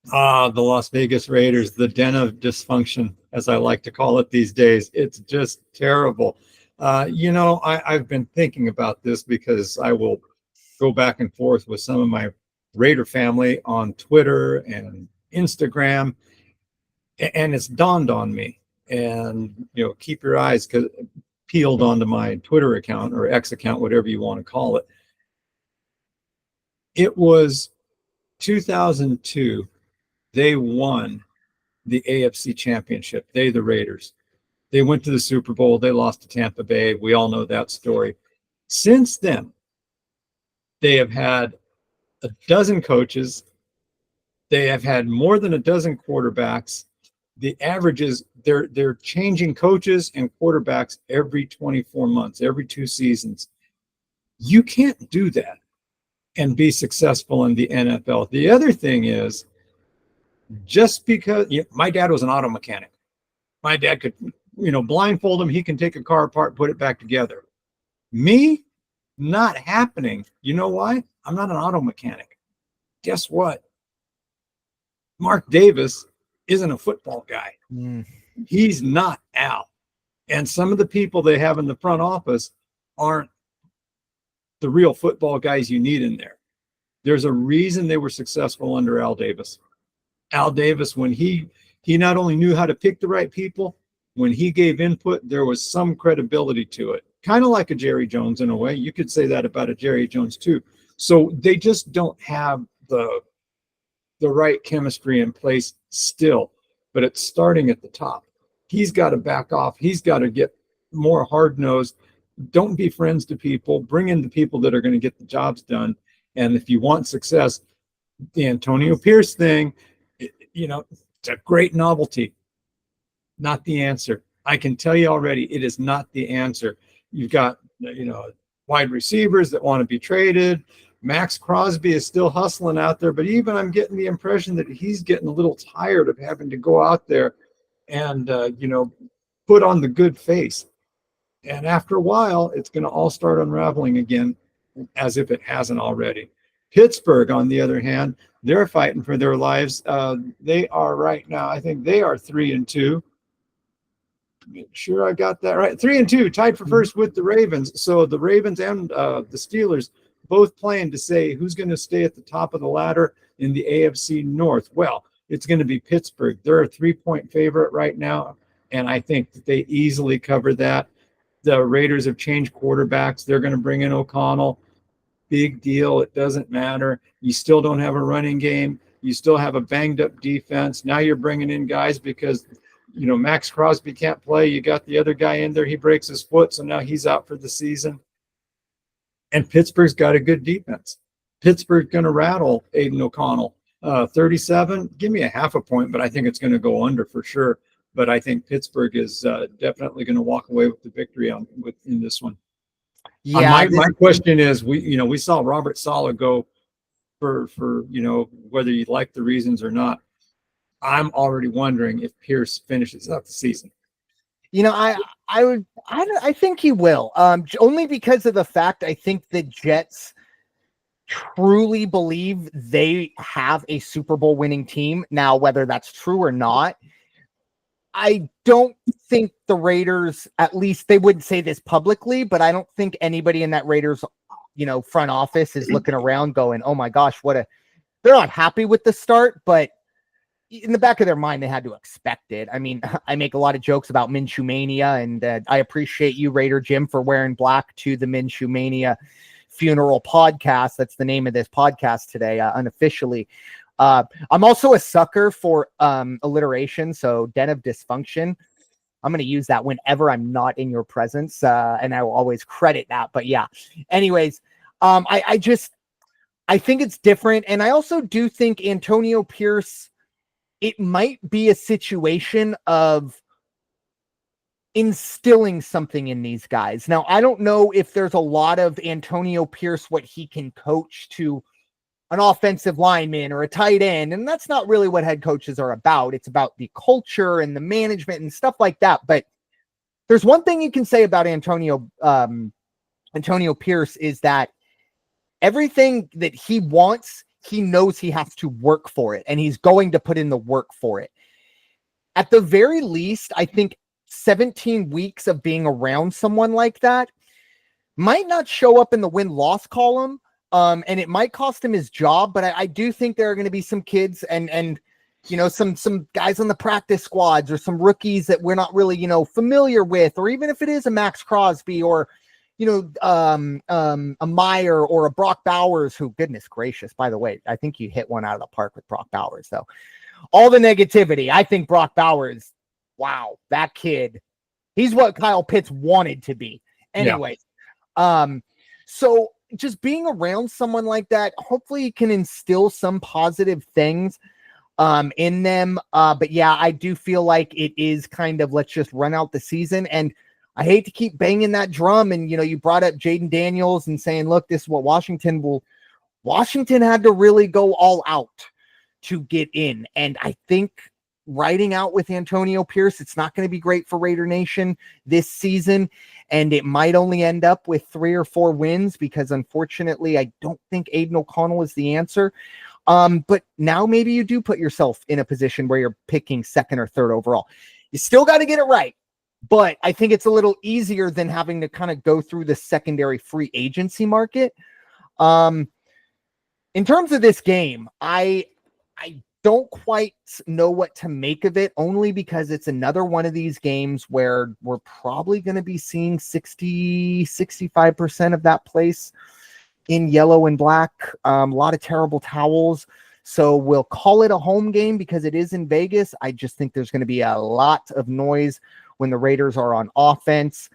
The Las Vegas Raiders, the den of dysfunction, as I like to call it these days. It's just terrible. I've been thinking about this because I will go back and forth with some of my Raider family on Twitter and Instagram. And it's dawned on me, and keep your eyes peeled onto my Twitter account or X account, whatever you want to call it. It was 2002. They won the AFC Championship. The Raiders. They went to the Super Bowl. They lost to Tampa Bay. We all know that story. Since then, they have had a dozen coaches. They have had more than a dozen quarterbacks. The average is they're changing coaches and quarterbacks every 24 months, every 2 seasons. You can't do that and be successful in the NFL. The other thing is, just because my dad was an auto mechanic, my dad could, blindfold him. He can take a car apart, put it back together. Me, not happening. You know why? I'm not an auto mechanic. Guess what? Mark Davis isn't a football guy. He's not Al. And some of the people they have in the front office aren't the real football guys you need in there. There's a reason they were successful under Al Davis. Al Davis, when he not only knew how to pick the right people, when he gave input, there was some credibility to it. Kind of like a Jerry Jones in a way. You could say that about a Jerry Jones too. So they just don't have the right chemistry in place still, but it's starting at the top. He's got to back off. He's got to get more hard-nosed. Don't be friends to people. Bring in the people that are going to get the jobs done. And if you want success, the Antonio Pierce thing, it's a great novelty. Not the answer. I can tell you already, it is not the answer. You've got, wide receivers that want to be traded. Max Crosby is still hustling out there, but even I'm getting the impression that he's getting a little tired of having to go out there and, put on the good face. And after a while, it's going to all start unraveling again, as if it hasn't already. Pittsburgh, on the other hand, they're fighting for their lives. They are right now, I think they are 3-2. sure I got that right. 3-2, tied for first with the Ravens. So the Ravens and the Steelers both playing to say who's going to stay at the top of the ladder in the AFC North. Well, it's going to be Pittsburgh. They're a 3-point favorite right now, and I think that they easily cover that. The Raiders have changed quarterbacks. They're going to bring in O'Connell. Big deal. It doesn't matter. You still don't have a running game. You still have a banged up defense. Now you're bringing in guys because, Max Crosby can't play. You got the other guy in there. He breaks his foot, so now he's out for the season. And Pittsburgh's got a good defense. Pittsburgh's going to rattle Aiden O'Connell. 37, give me a half a point, but I think it's going to go under for sure. But I think Pittsburgh is definitely going to walk away with the victory in this one. Yeah, my question is, we saw Robert Salah go for whether you like the reasons or not. I'm already wondering if Pierce finishes out the season. I think he will. Only because of the fact I think the Jets truly believe they have a Super Bowl winning team. Now, whether that's true or not, I don't think the Raiders, at least they wouldn't say this publicly, but I don't think anybody in that Raiders, front office is looking around going, oh my gosh, they're not happy with the start, but in the back of their mind, they had to expect it. I mean, I make a lot of jokes about Minshew Mania, and I appreciate you, Raider Jim, for wearing black to the Minshew Mania funeral podcast. That's the name of this podcast today, unofficially. I'm also a sucker for alliteration, so Den of Dysfunction. I'm going to use that whenever I'm not in your presence, and I will always credit that. But yeah, anyways, I think it's different, and I also do think Antonio Pierce, it might be a situation of instilling something in these guys. Now, I don't know if there's a lot of Antonio Pierce, what he can coach to an offensive lineman or a tight end. And that's not really what head coaches are about. It's about the culture and the management and stuff like that. But there's one thing you can say about Antonio Pierce is that everything that he wants, he knows he has to work for it, and he's going to put in the work for it. At the very least, I think 17 weeks of being around someone like that might not show up in the win-loss column, and it might cost him his job, but I do think there are going to be some kids and some guys on the practice squads or some rookies that we're not really, familiar with, or even if it is a Max Crosby or a Meyer or a Brock Bowers, who, goodness gracious, by the way, I think you hit one out of the park with Brock Bowers, though. All the negativity. I think Brock Bowers, wow, that kid, he's what Kyle Pitts wanted to be. Anyway, so just being around someone like that, hopefully you can instill some positive things in them. But yeah, I do feel like it is kind of, let's just run out the season. And I hate to keep banging that drum. And, you brought up Jaden Daniels and saying, look, this is what Washington had to really go all out to get in. And I think riding out with Antonio Pierce, it's not going to be great for Raider Nation this season. And it might only end up with 3 or 4 wins because, unfortunately, I don't think Aiden O'Connell is the answer. But now maybe you do put yourself in a position where you're picking 2nd or 3rd overall. You still got to get it right. But I think it's a little easier than having to kind of go through the secondary free agency market. In terms of this game, I don't quite know what to make of it, only because it's another one of these games where we're probably going to be seeing 65% of that place in yellow and black. A lot of terrible towels. So we'll call it a home game because it is in Vegas. I just think there's going to be a lot of noise when the Raiders are on offense.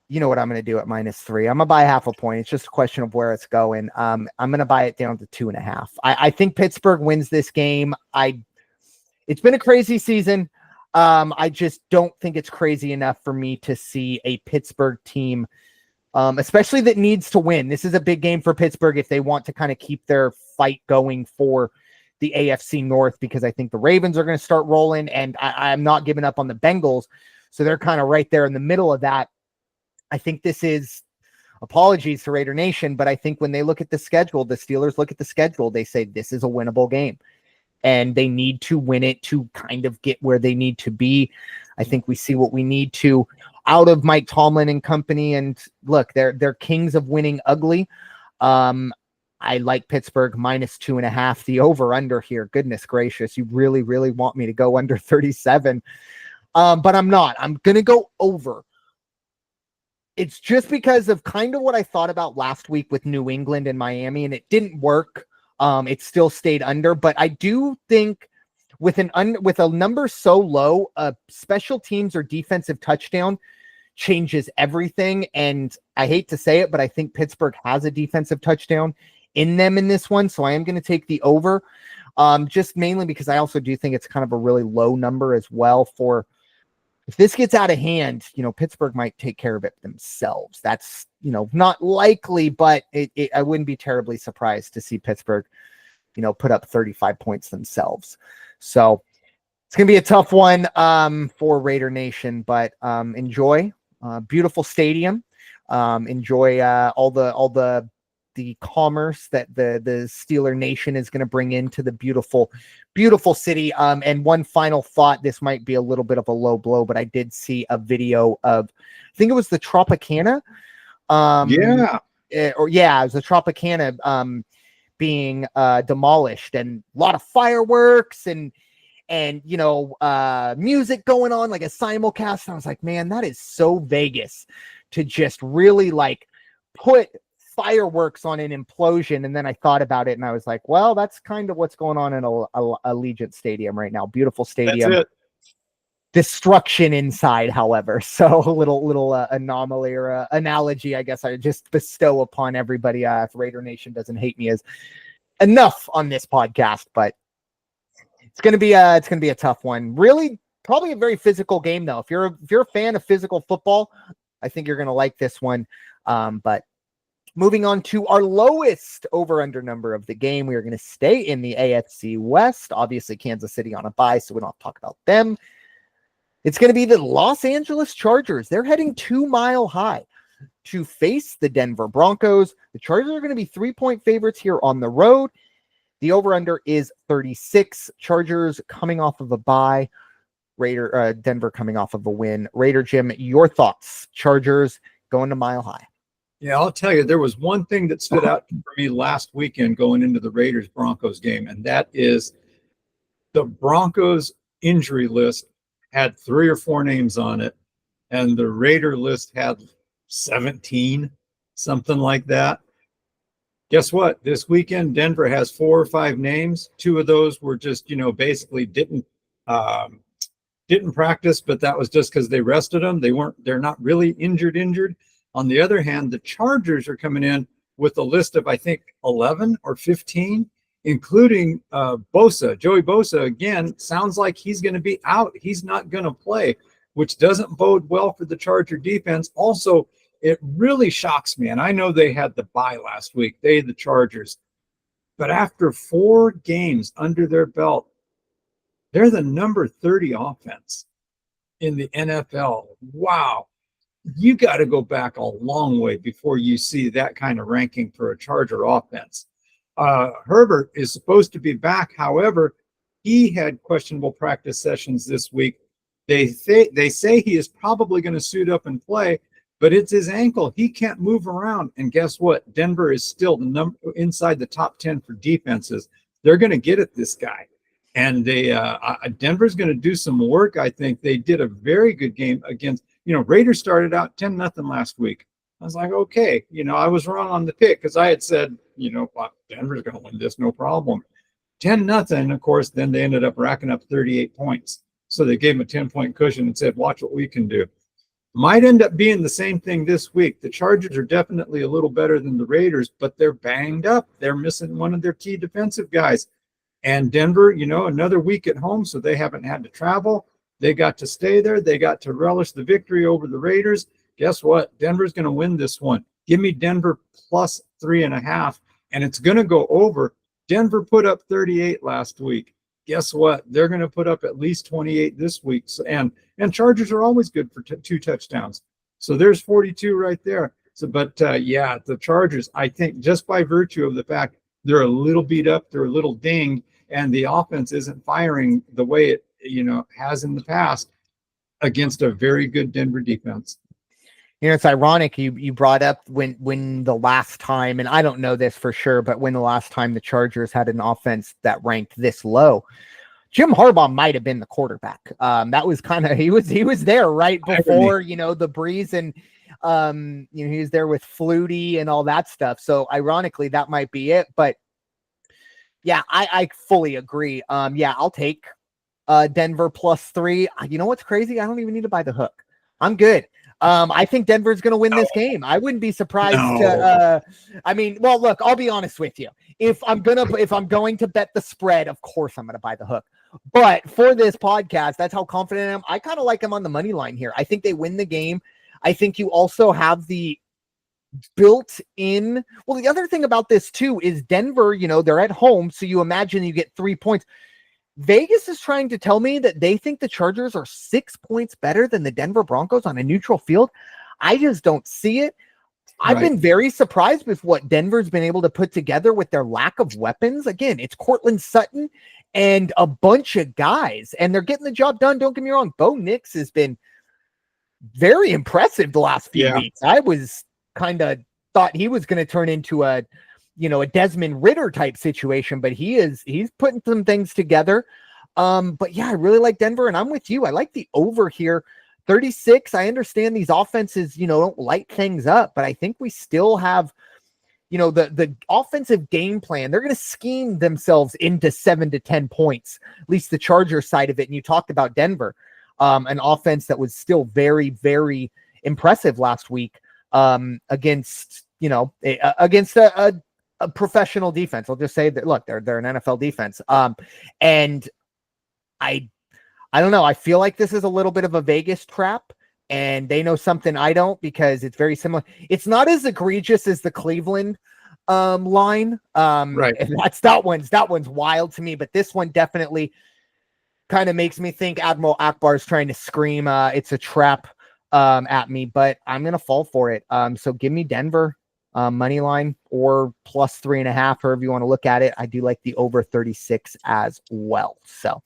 You know what I'm going to do at -3. I'm going to buy half a point. It's just a question of where it's going. I'm going to buy it down to 2.5. I think Pittsburgh wins this game. It's been a crazy season. I just don't think it's crazy enough for me to see a Pittsburgh team, especially that needs to win. This is a big game for Pittsburgh if they want to kind of keep their fight going for the AFC North, because I think the Ravens are going to start rolling, and I'm not giving up on the Bengals. So they're kind of right there in the middle of that. I think this is, apologies to Raider Nation, but I think when they look at the schedule, the Steelers look at the schedule, they say this is a winnable game and they need to win it to kind of get where they need to be. I think we see what we need to out of Mike Tomlin and company. And look, they're kings of winning ugly. I like Pittsburgh -2.5, the over under here. Goodness gracious. You really, really want me to go under 37. But I'm not. I'm going to go over. It's just because of kind of what I thought about last week with New England and Miami, and it didn't work. It still stayed under, but I do think with a number so low, a special teams or defensive touchdown changes everything. And I hate to say it, but I think Pittsburgh has a defensive touchdown in them in this one. So I am going to take the over, just mainly because I also do think it's kind of a really low number as well. For if this gets out of hand, Pittsburgh might take care of it themselves. That's, not likely, but I wouldn't be terribly surprised to see Pittsburgh, put up 35 points themselves. So it's going to be a tough one for Raider Nation, but enjoy. Beautiful stadium. Enjoy all the commerce that the Steeler Nation is going to bring into the beautiful city. And one final thought, this might be a little bit of a low blow, but I did see a video of, I think it was the Tropicana. It was the Tropicana being demolished, and a lot of fireworks and music going on, like a simulcast. And I was like, man, that is so Vegas to just really like put fireworks on an implosion. And then I thought about it and I was like, well, that's kind of what's going on in Allegiant Stadium right now. Beautiful stadium. That's it. Destruction inside, however. So a little anomaly or analogy, I guess I just bestow upon everybody. If Raider Nation doesn't hate me as enough on this podcast, but it's gonna be a tough one. Really, probably a very physical game though. If you're a fan of physical football, I think you're gonna like this one. But moving on to our lowest over-under number of the game, we are going to stay in the AFC West. Obviously, Kansas City on a bye, so we don't have to talk about them. It's going to be the Los Angeles Chargers. They're heading 2 Mile High to face the Denver Broncos. The Chargers are going to be 3-point favorites here on the road. The over-under is 36. Chargers coming off of a bye. Denver coming off of a win. Raider Jim, your thoughts? Chargers going to Mile High. Yeah, I'll tell you, there was one thing that stood out for me last weekend going into the Raiders-Broncos game, and that is the Broncos injury list had 3 or 4 names on it, and the Raider list had 17, something like that. Guess what? This weekend, Denver has 4 or 5 names. 2 of those were just, basically didn't practice, but that was just because they rested them. They're not really injured. On the other hand, the Chargers are coming in with a list of, I think, 11 or 15, including Bosa. Joey Bosa, again, sounds like he's going to be out. He's not going to play, which doesn't bode well for the Charger defense. Also, it really shocks me, and I know they had the bye last week, the Chargers, but after 4 games under their belt, they're the number 30 offense in the NFL. Wow. You got to go back a long way before you see that kind of ranking for a Charger offense. Herbert is supposed to be back. However, he had questionable practice sessions this week. They say he is probably going to suit up and play, but it's his ankle. He can't move around. And guess what? Denver is still inside the top 10 for defenses. They're going to get at this guy. And Denver's going to do some work. I think they did a very good game against, Raiders started out 10-0 last week. I was like, okay, I was wrong on the pick because I had said, Denver's going to win this, no problem. 10-0, of course, then they ended up racking up 38 points. So they gave him a 10-point cushion and said, watch what we can do. Might end up being the same thing this week. The Chargers are definitely a little better than the Raiders, but they're banged up. They're missing one of their key defensive guys. And Denver, another week at home, so they haven't had to travel. They got to stay there. They got to relish the victory over the Raiders. Guess what? Denver's going to win this one. Give me Denver plus 3.5, and it's going to go over. Denver put up 38 last week. Guess what? They're going to put up at least 28 this week. So, and Chargers are always good for 2 touchdowns. So there's 42 right there. So, but the Chargers, I think just by virtue of the fact they're a little beat up, they're a little dinged, and the offense isn't firing the way it has in the past. against a very good Denver defense. It's ironic you brought up when the last time, and I don't know this for sure, but when the last time the Chargers had an offense that ranked this low, Jim Harbaugh might have been the quarterback. That was kind of he was there right before the Breeze, and he was there with Flutie and all that stuff. So ironically, that might be it. But yeah, I fully agree. I'll take Denver +3. You know what's crazy? I don't even need to buy the hook. I'm good. I think Denver's going to win this game. I wouldn't be surprised to. Look, I'll be honest with you. If I'm going to bet the spread, of course I'm going to buy the hook. But for this podcast, that's how confident I am. I kind of like them on the money line here. I think they win the game. I think you also have the built-in. Well, the other thing about this too is Denver. They're at home, so you imagine you get 3 points. Vegas is trying to tell me that they think the Chargers are 6 points better than the Denver Broncos on a neutral field. I just don't see it. I've been very surprised with what Denver's been able to put together with their lack of weapons. Again, it's Cortland Sutton and a bunch of guys, and they're getting the job done. Don't get me wrong. Bo Nix has been very impressive the last few weeks. I was kind of thought he was going to turn into a Desmond Ridder type situation, but he's putting some things together. But yeah, I really like Denver, and I'm with you. I like the over here, 36. I understand these offenses, don't light things up, but I think we still have, the offensive game plan. They're going to scheme themselves into 7 to 10 points, at least the Charger side of it. And you talked about Denver, an offense that was still very, very impressive last week against a professional defense. I'll just say that, look, they're an NFL defense. And I don't know. I feel like this is a little bit of a Vegas trap, and they know something I don't, because it's very similar. It's not as egregious as the Cleveland line. Right. And that one's wild to me, but this one definitely kind of makes me think Admiral Akbar is trying to scream it's a trap at me, but I'm going to fall for it. So give me Denver money line or +3.5, however you want to look at it. I do like the over 36 as well. So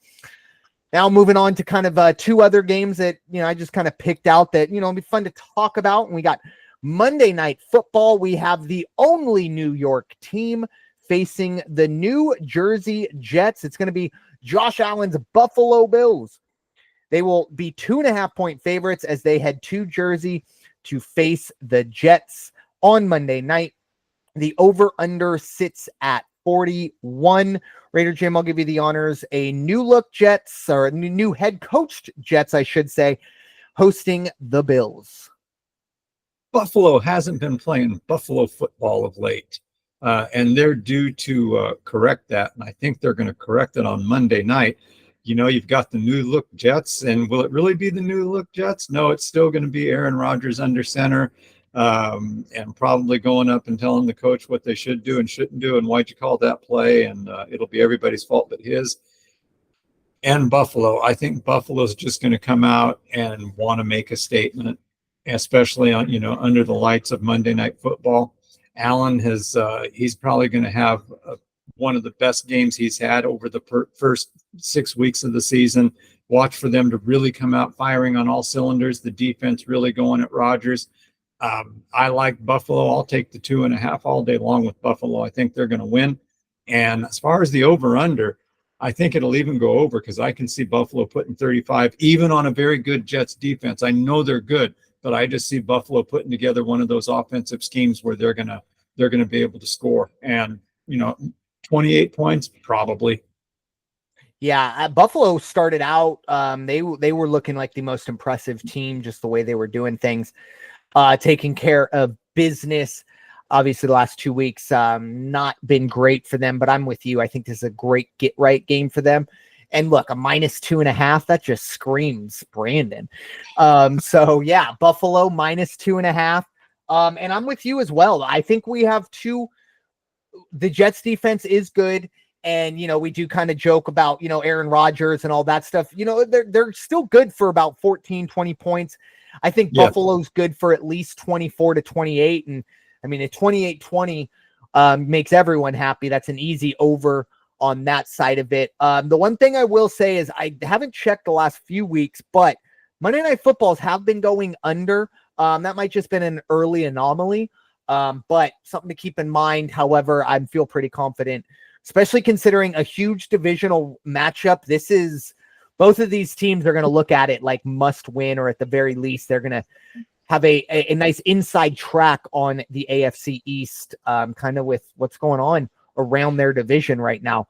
now moving on to kind of two other games that, I just kind of picked out that, it'll be fun to talk about. And we got Monday Night Football. We have the only New York team facing the New Jersey Jets. It's going to be Josh Allen's Buffalo Bills. They will be 2.5-point favorites as they head to Jersey to face the Jets on Monday night. The over-under sits at 41. Raider Jim, I'll give you the honors. A new-look Jets, or new head-coached Jets, I should say, hosting the Bills. Buffalo hasn't been playing Buffalo football of late, and they're due to correct that, and I think they're going to correct it on Monday night. You've got the new-look Jets, and will it really be the new-look Jets? No, it's still going to be Aaron Rodgers under center, and probably going up and telling the coach what they should do and shouldn't do, and why'd you call that play, and it'll be everybody's fault but his. And Buffalo, I think Buffalo's just going to come out and want to make a statement, especially on under the lights of Monday Night Football. Allen he's probably going to have one of the best games he's had over the first 6 weeks of the season. Watch for them to really come out firing on all cylinders. The defense really going at Rodgers. I like Buffalo. I'll take the 2.5 all day long with Buffalo. I think they're going to win. And as far as the over-under, I think it'll even go over, because I can see Buffalo putting 35, even on a very good Jets defense. I know they're good, but I just see Buffalo putting together one of those offensive schemes where they're gonna be able to score. And 28 points probably. Yeah, Buffalo started out. They were looking like the most impressive team, just the way they were doing things. Taking care of business. Obviously, the last 2 weeks not been great for them, but I'm with you. I think this is a great get-right game for them. And look, a -2.5, that just screams Brandon. So, yeah, Buffalo -2.5. And I'm with you as well. I think we have the Jets defense is good. And, we do kind of joke about, Aaron Rodgers and all that stuff. They're still good for about 14, 20 points. I think Buffalo's good for at least 24 to 28. And I mean, a 28-20 makes everyone happy. That's an easy over on that side of it. The one thing I will say is I haven't checked the last few weeks, but Monday Night Footballs have been going under. That might just been an early anomaly, but something to keep in mind. However, I feel pretty confident, especially considering a huge divisional matchup. Both of these teams are going to look at it like must win, or at the very least, they're going to have a nice inside track on the AFC East, kind of with what's going on around their division right now,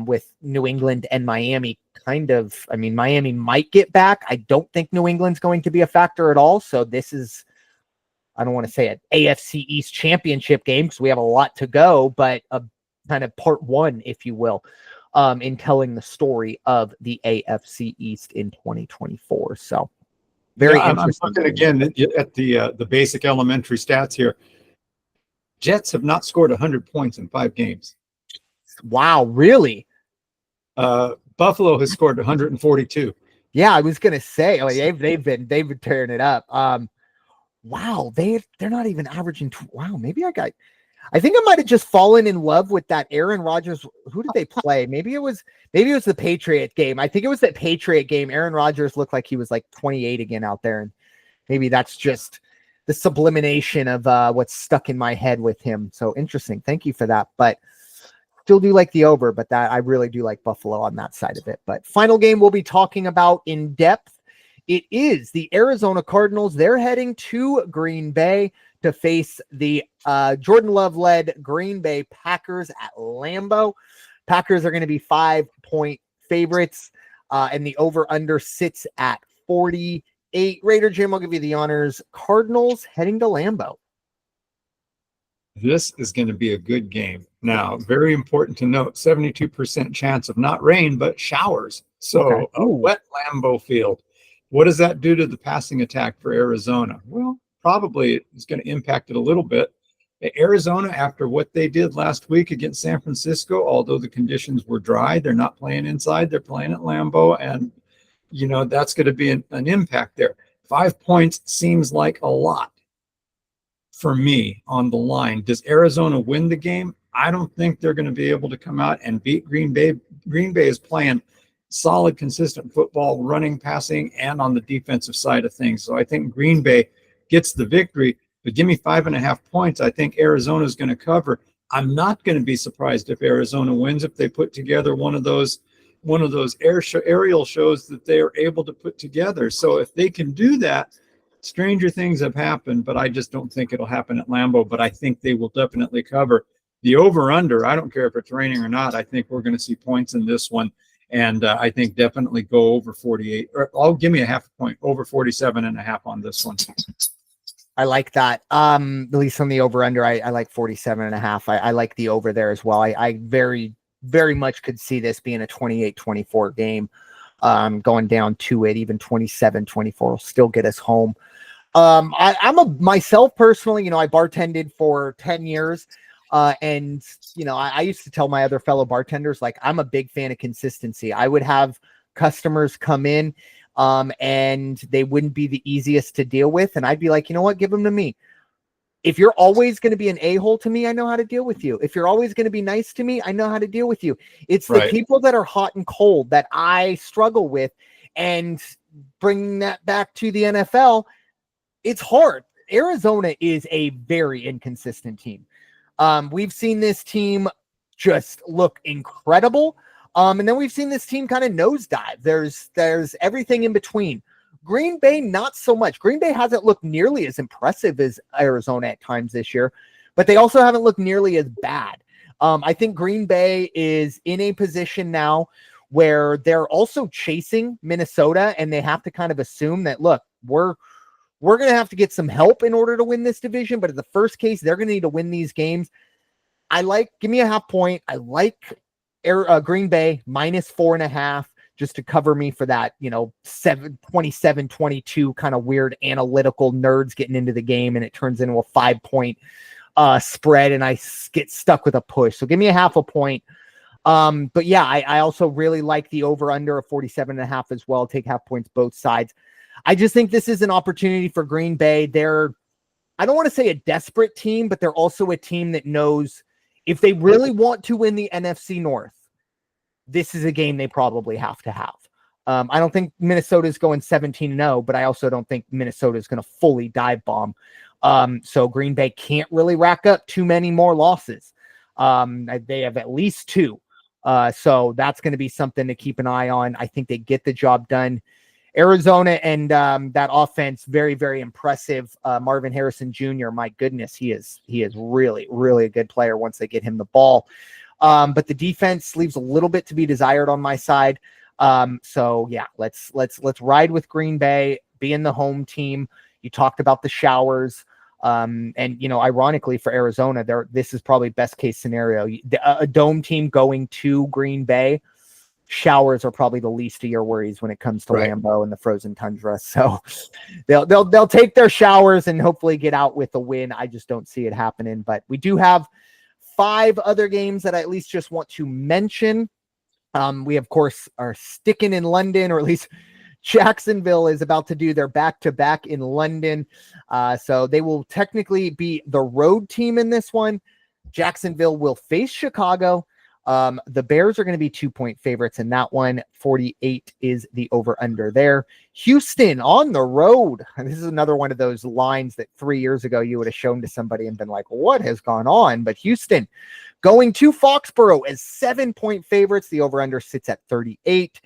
with New England and Miami. Miami might get back. I don't think New England's going to be a factor at all. So this is, I don't want to say an AFC East championship game because we have a lot to go, but a kind of part one, if you will, in telling the story of the AFC East in 2024. So very interesting. I'm looking again at the basic elementary stats here. Jets have not scored 100 points in 5 games. Wow, really? Buffalo has scored 142. Yeah, I was gonna say, they've been tearing it up. Wow, they're not even averaging. Wow, I think I might have just fallen in love with that Aaron Rodgers. Who did they play? Maybe it was the Patriot game. I think it was that Patriot game. Aaron Rodgers looked like he was like 28 again out there, and maybe that's just the sublimination of what's stuck in my head with him. So interesting. Thank you for that. But still do like the over, but I really do like Buffalo on that side of it. But final game we'll be talking about in depth. It is the Arizona Cardinals. They're heading to Green Bay to face the Jordan Love-led Green Bay Packers at Lambeau. Packers are going to be 5-point favorites, and the over-under sits at 48. Raider Jim, I'll give you the honors. Cardinals heading to Lambeau. This is going to be a good game. Now, very important to note, 72% chance of not rain, but showers. So a wet Lambeau field. What does that do to the passing attack for Arizona? Well, probably it's going to impact it a little bit. Arizona, after what they did last week against San Francisco, although the conditions were dry, they're not playing inside, they're playing at Lambeau, and that's going to be an impact there. 5 points seems like a lot for me on the line. Does Arizona win the game? I don't think they're going to be able to come out and beat Green Bay. Green Bay is playing solid, consistent football, running, passing, and on the defensive side of things. So I think Green Bay gets the victory, but give me 5.5 points. I think Arizona is going to cover. I'm not going to be surprised if Arizona wins, if they put together one of those aerial shows that they are able to put together. So if they can do that, stranger things have happened, but I just don't think it'll happen at Lambeau, but I think they will definitely cover. The over-under, I don't care if it's raining or not, I think we're going to see points in this one, and I think definitely go over 48, or I'll give me a half point, over 47.5 on this one. I like that. At least on the over-under, I like 47.5. I like the over there as well. I very, very much could see this being a 28-24 game, going down to it, even 27-24 will still get us home. Myself personally, I bartended for 10 years. And I used to tell my other fellow bartenders, like, I'm a big fan of consistency. I would have customers come in, and they wouldn't be the easiest to deal with. And I'd be like, you know what, give them to me. If you're always going to be an a-hole to me, I know how to deal with you. If you're always going to be nice to me, I know how to deal with you. It's the people that are hot and cold that I struggle with, and bringing that back to the NFL, it's hard. Arizona is a very inconsistent team. We've seen this team just look incredible. And then we've seen this team kind of nosedive. There's everything in between. Green Bay, not so much. Green Bay hasn't looked nearly as impressive as Arizona at times this year, but they also haven't looked nearly as bad. I think Green Bay is in a position now where they're also chasing Minnesota, and they have to kind of assume that, look, we're going to have to get some help in order to win this division. But in the first case, they're going to need to win these games. Give me a half point. I like Green Bay minus 4.5 just to cover me for that, 27-22 kind of weird analytical nerds getting into the game, and it turns into a 5-point spread, and I get stuck with a push. So give me a half a point. But yeah, I also really like the over under of 47.5 as well. Take half points both sides. I just think this is an opportunity for Green Bay. They're, I don't want to say a desperate team, but they're also a team that knows if they really want to win the NFC North, this is a game they probably have to have. I don't think Minnesota is going 17-0, but I also don't think Minnesota is going to fully dive bomb. So Green Bay can't really rack up too many more losses. They have at least 2. So that's going to be something to keep an eye on. I think they get the job done. Arizona and that offense, very, very impressive. Marvin Harrison Jr., my goodness, he is really, really a good player once they get him the ball. But the defense leaves a little bit to be desired on my side. So yeah, let's ride with Green Bay, be in the home team. You talked about the showers. And ironically for Arizona, this is probably best case scenario. A dome team going to Green Bay, showers are probably the least of your worries when it comes to Lambeau and the frozen tundra. So they'll take their showers and hopefully get out with a win. I just don't see it happening, but we do have 5 other games that I at least just want to mention. We of course are sticking in London, or at least Jacksonville is about to do their back-to-back in London. So they will technically be the road team in this one. Jacksonville will face Chicago. The Bears are going to be 2-point favorites in that one. 48 is the over-under there. Houston on the road. And this is another one of those lines that 3 years ago you would have shown to somebody and been like, what has gone on? But Houston going to Foxborough as 7-point favorites. The over-under sits at 38.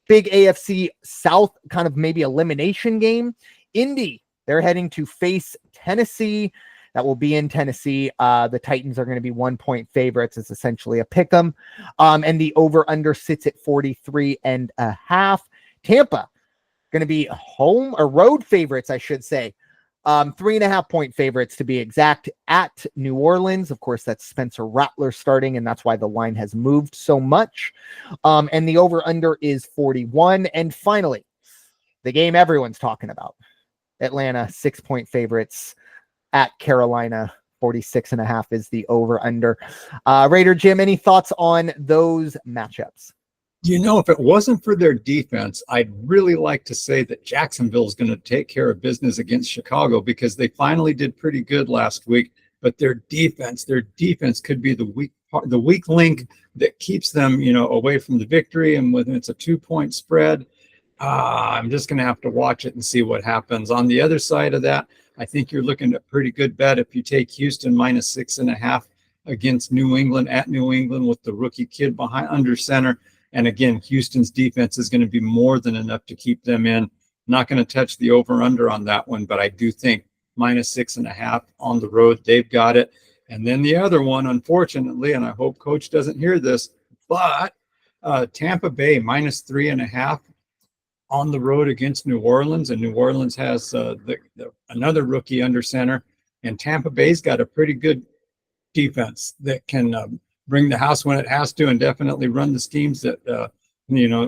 Big AFC South kind of maybe elimination game. Indy, they're heading to face Tennessee. That will be in Tennessee. The Titans are going to be 1-point favorites. It's essentially a pick 'em. And the over-under sits at 43.5. Tampa going to be home or road favorites, I should say. 3.5-point favorites to be exact at New Orleans. Of course, that's Spencer Rattler starting, and that's why the line has moved so much. And the over-under is 41. And finally, the game everyone's talking about. Atlanta, 6-point favorites at Carolina. 46.5 is the over-under. Raider Jim, any thoughts on those matchups? If it wasn't for their defense, I'd really like to say that Jacksonville is going to take care of business against Chicago, because they finally did pretty good last week. But their defense could be the weak link that keeps them, away from the victory. And when it's a 2-point spread, I'm just going to have to watch it and see what happens. On the other side of that, I think you're looking at a pretty good bet if you take Houston minus 6.5 against New England at New England with the rookie kid behind under center. And again, Houston's defense is going to be more than enough to keep them in. Not going to touch the over-under on that one, but I do think minus 6.5 on the road, they've got it. And then the other one, unfortunately, and I hope Coach doesn't hear this, but Tampa Bay minus 3.5 on the road against New Orleans. And New Orleans has another rookie under center. And Tampa Bay's got a pretty good defense that can bring the house when it has to, and definitely run the schemes that,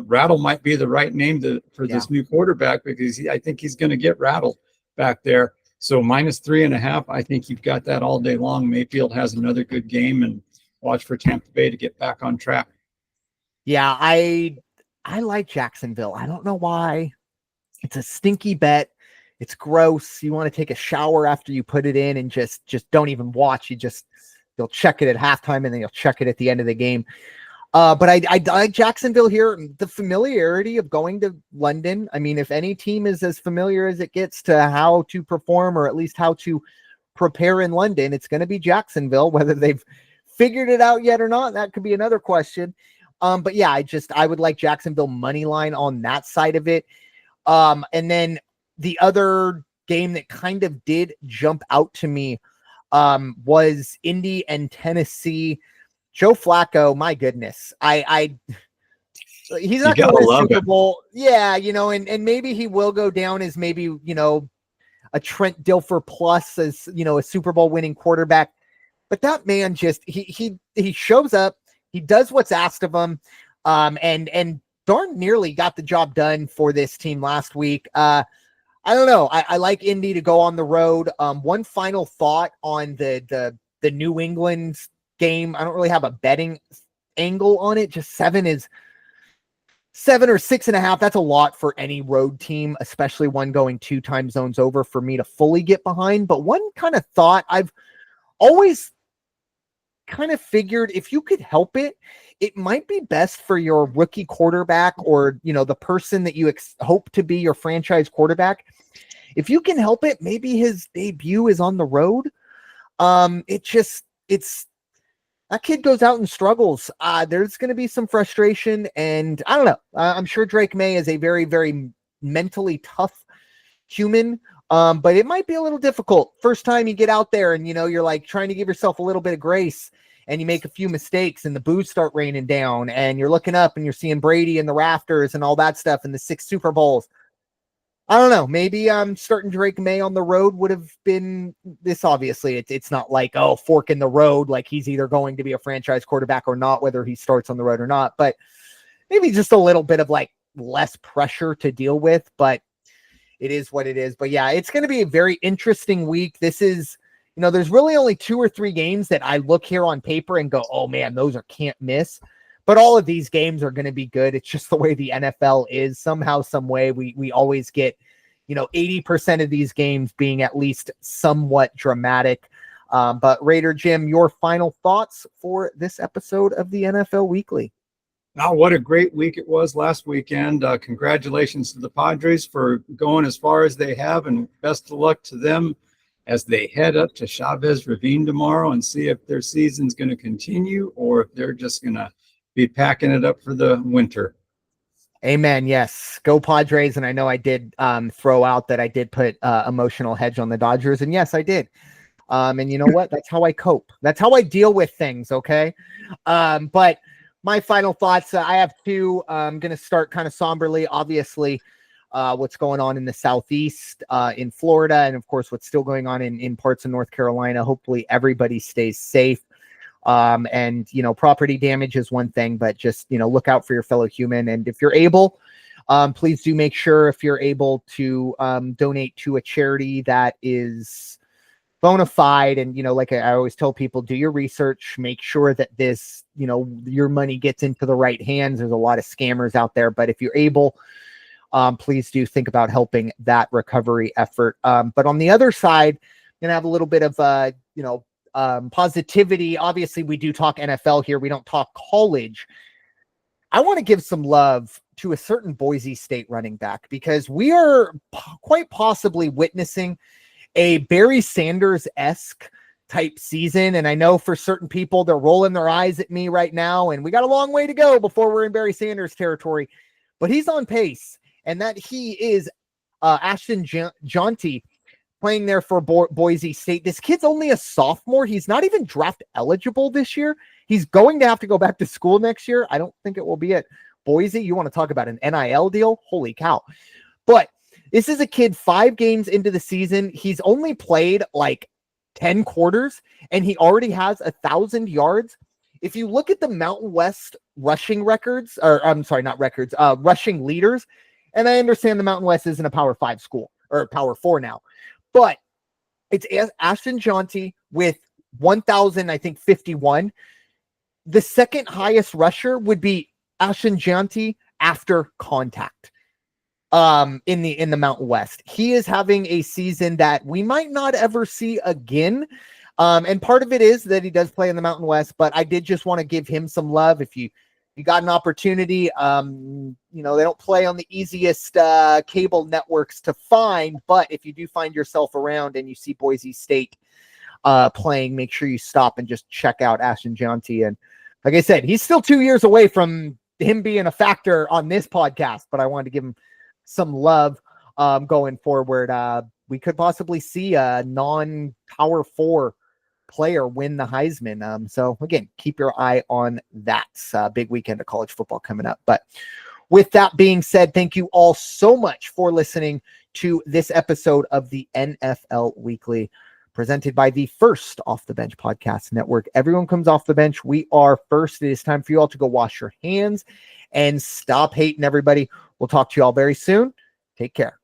Rattle might be the right name for this new quarterback, because I think he's going to get rattled back there. So minus 3.5, I think you've got that all day long. Mayfield has another good game, and watch for Tampa Bay to get back on track. Yeah, I like Jacksonville. I don't know why. It's a stinky bet. It's gross. You want to take a shower after you put it in and just don't even watch. You'll check it at halftime, and then you'll check it at the end of the game. But I like Jacksonville here. The familiarity of going to London. I mean, if any team is as familiar as it gets to how to perform, or at least how to prepare in London, it's going to be Jacksonville. Whether they've figured it out yet or not, that could be another question. But yeah, I would like Jacksonville money line on that side of it. And then the other game that kind of did jump out to me was Indy and Tennessee. Joe Flacco, my goodness. He's not going to win a Super Bowl. Yeah, and maybe he will go down as maybe, a Trent Dilfer plus as, a Super Bowl winning quarterback. But that man just, he shows up, he does what's asked of him, and darn nearly got the job done for this team last week. I don't know. I like Indy to go on the road. One final thought on the New England game. I don't really have a betting angle on it. Just 7 or 6.5. That's a lot for any road team, especially one going 2 time zones over, for me to fully get behind. But one kind of thought I've always kind of figured, if you could help it, it might be best for your rookie quarterback or, the person that you hope to be your franchise quarterback. If you can help it, maybe his debut is on the road. It's that kid goes out and struggles. There's going to be some frustration, and I don't know. I'm sure Drake May is a very, very mentally tough human, but it might be a little difficult. First time you get out there and, you're like trying to give yourself a little bit of grace, and you make a few mistakes and the boos start raining down, and you're looking up and you're seeing Brady in the rafters and all that stuff in the 6 Super Bowls. I don't know. Maybe starting Drake May on the road would have been this. Obviously, it's not like, fork in the road, like he's either going to be a franchise quarterback or not, whether he starts on the road or not. But maybe just a little bit of like less pressure to deal with. But it is what it is. But yeah, it's going to be a very interesting week. This is, there's really only 2 or 3 games that I look here on paper and go, oh man, those are can't miss. But all of these games are going to be good. It's just the way the NFL is. Somehow, some way, we always get, 80% of these games being at least somewhat dramatic. But Raider Jim, your final thoughts for this episode of the NFL Weekly? Now, what a great week it was last weekend. Congratulations to the Padres for going as far as they have, and best of luck to them as they head up to Chavez Ravine tomorrow and see if their season's going to continue or if they're just going to be packing it up for the winter. Amen. Yes. Go Padres. And I know I did throw out that I did put emotional hedge on the Dodgers. And yes, I did. And you know what? That's how I cope. That's how I deal with things. Okay. But my final thoughts, I have 2. I'm going to start kind of somberly, obviously, what's going on in the Southeast, in Florida. And of course, what's still going on in parts of North Carolina. Hopefully everybody stays safe. And, property damage is one thing, but just, look out for your fellow human. And if you're able, please do make sure if you're able to donate to a charity that is bona fide. And, like I always tell people, do your research, make sure that this, your money gets into the right hands. There's a lot of scammers out there, but if you're able, please do think about helping that recovery effort. But on the other side, I'm going to have a little bit of, positivity. Obviously, we do talk NFL here. We don't talk college. I want to give some love to a certain Boise State running back because we are quite possibly witnessing a Barry Sanders-esque type season. And I know for certain people, they're rolling their eyes at me right now. And we got a long way to go before we're in Barry Sanders territory. But he's on pace. And that he is Ashton Jaunty, playing there for Boise State. This kid's only a sophomore. He's not even draft eligible this year. He's going to have to go back to school next year. I don't think it will be at Boise. You want to talk about an NIL deal? Holy cow. But this is a kid 5 games into the season. He's only played like 10 quarters, and he already has 1,000 yards. If you look at the Mountain West rushing records, or I'm sorry, not records, rushing leaders, and I understand the Mountain West isn't a Power 5 school, or Power 4 now. But it's Ashton Jaunty with 1,051. The second highest rusher would be Ashton Jaunty after contact in the Mountain West. He is having a season that we might not ever see again. And part of it is that he does play in the Mountain West, but I did just want to give him some love. If you got an opportunity, they don't play on the easiest cable networks to find, but if you do find yourself around and you see Boise State playing, make sure you stop and just check out Ashton Jaunty. And like I said, he's still 2 years away from him being a factor on this podcast, but I wanted to give him some love going forward. We could possibly see a non-Power 4 player win the Heisman. So again, keep your eye on that. Big weekend of college football coming up. But with that being said, thank you all so much for listening to this episode of the NFL Weekly, presented by the First Off the Bench Podcast Network. Everyone comes off the bench. We are first. It is time for you all to go wash your hands and stop hating everybody. We'll talk to you all very soon. Take care.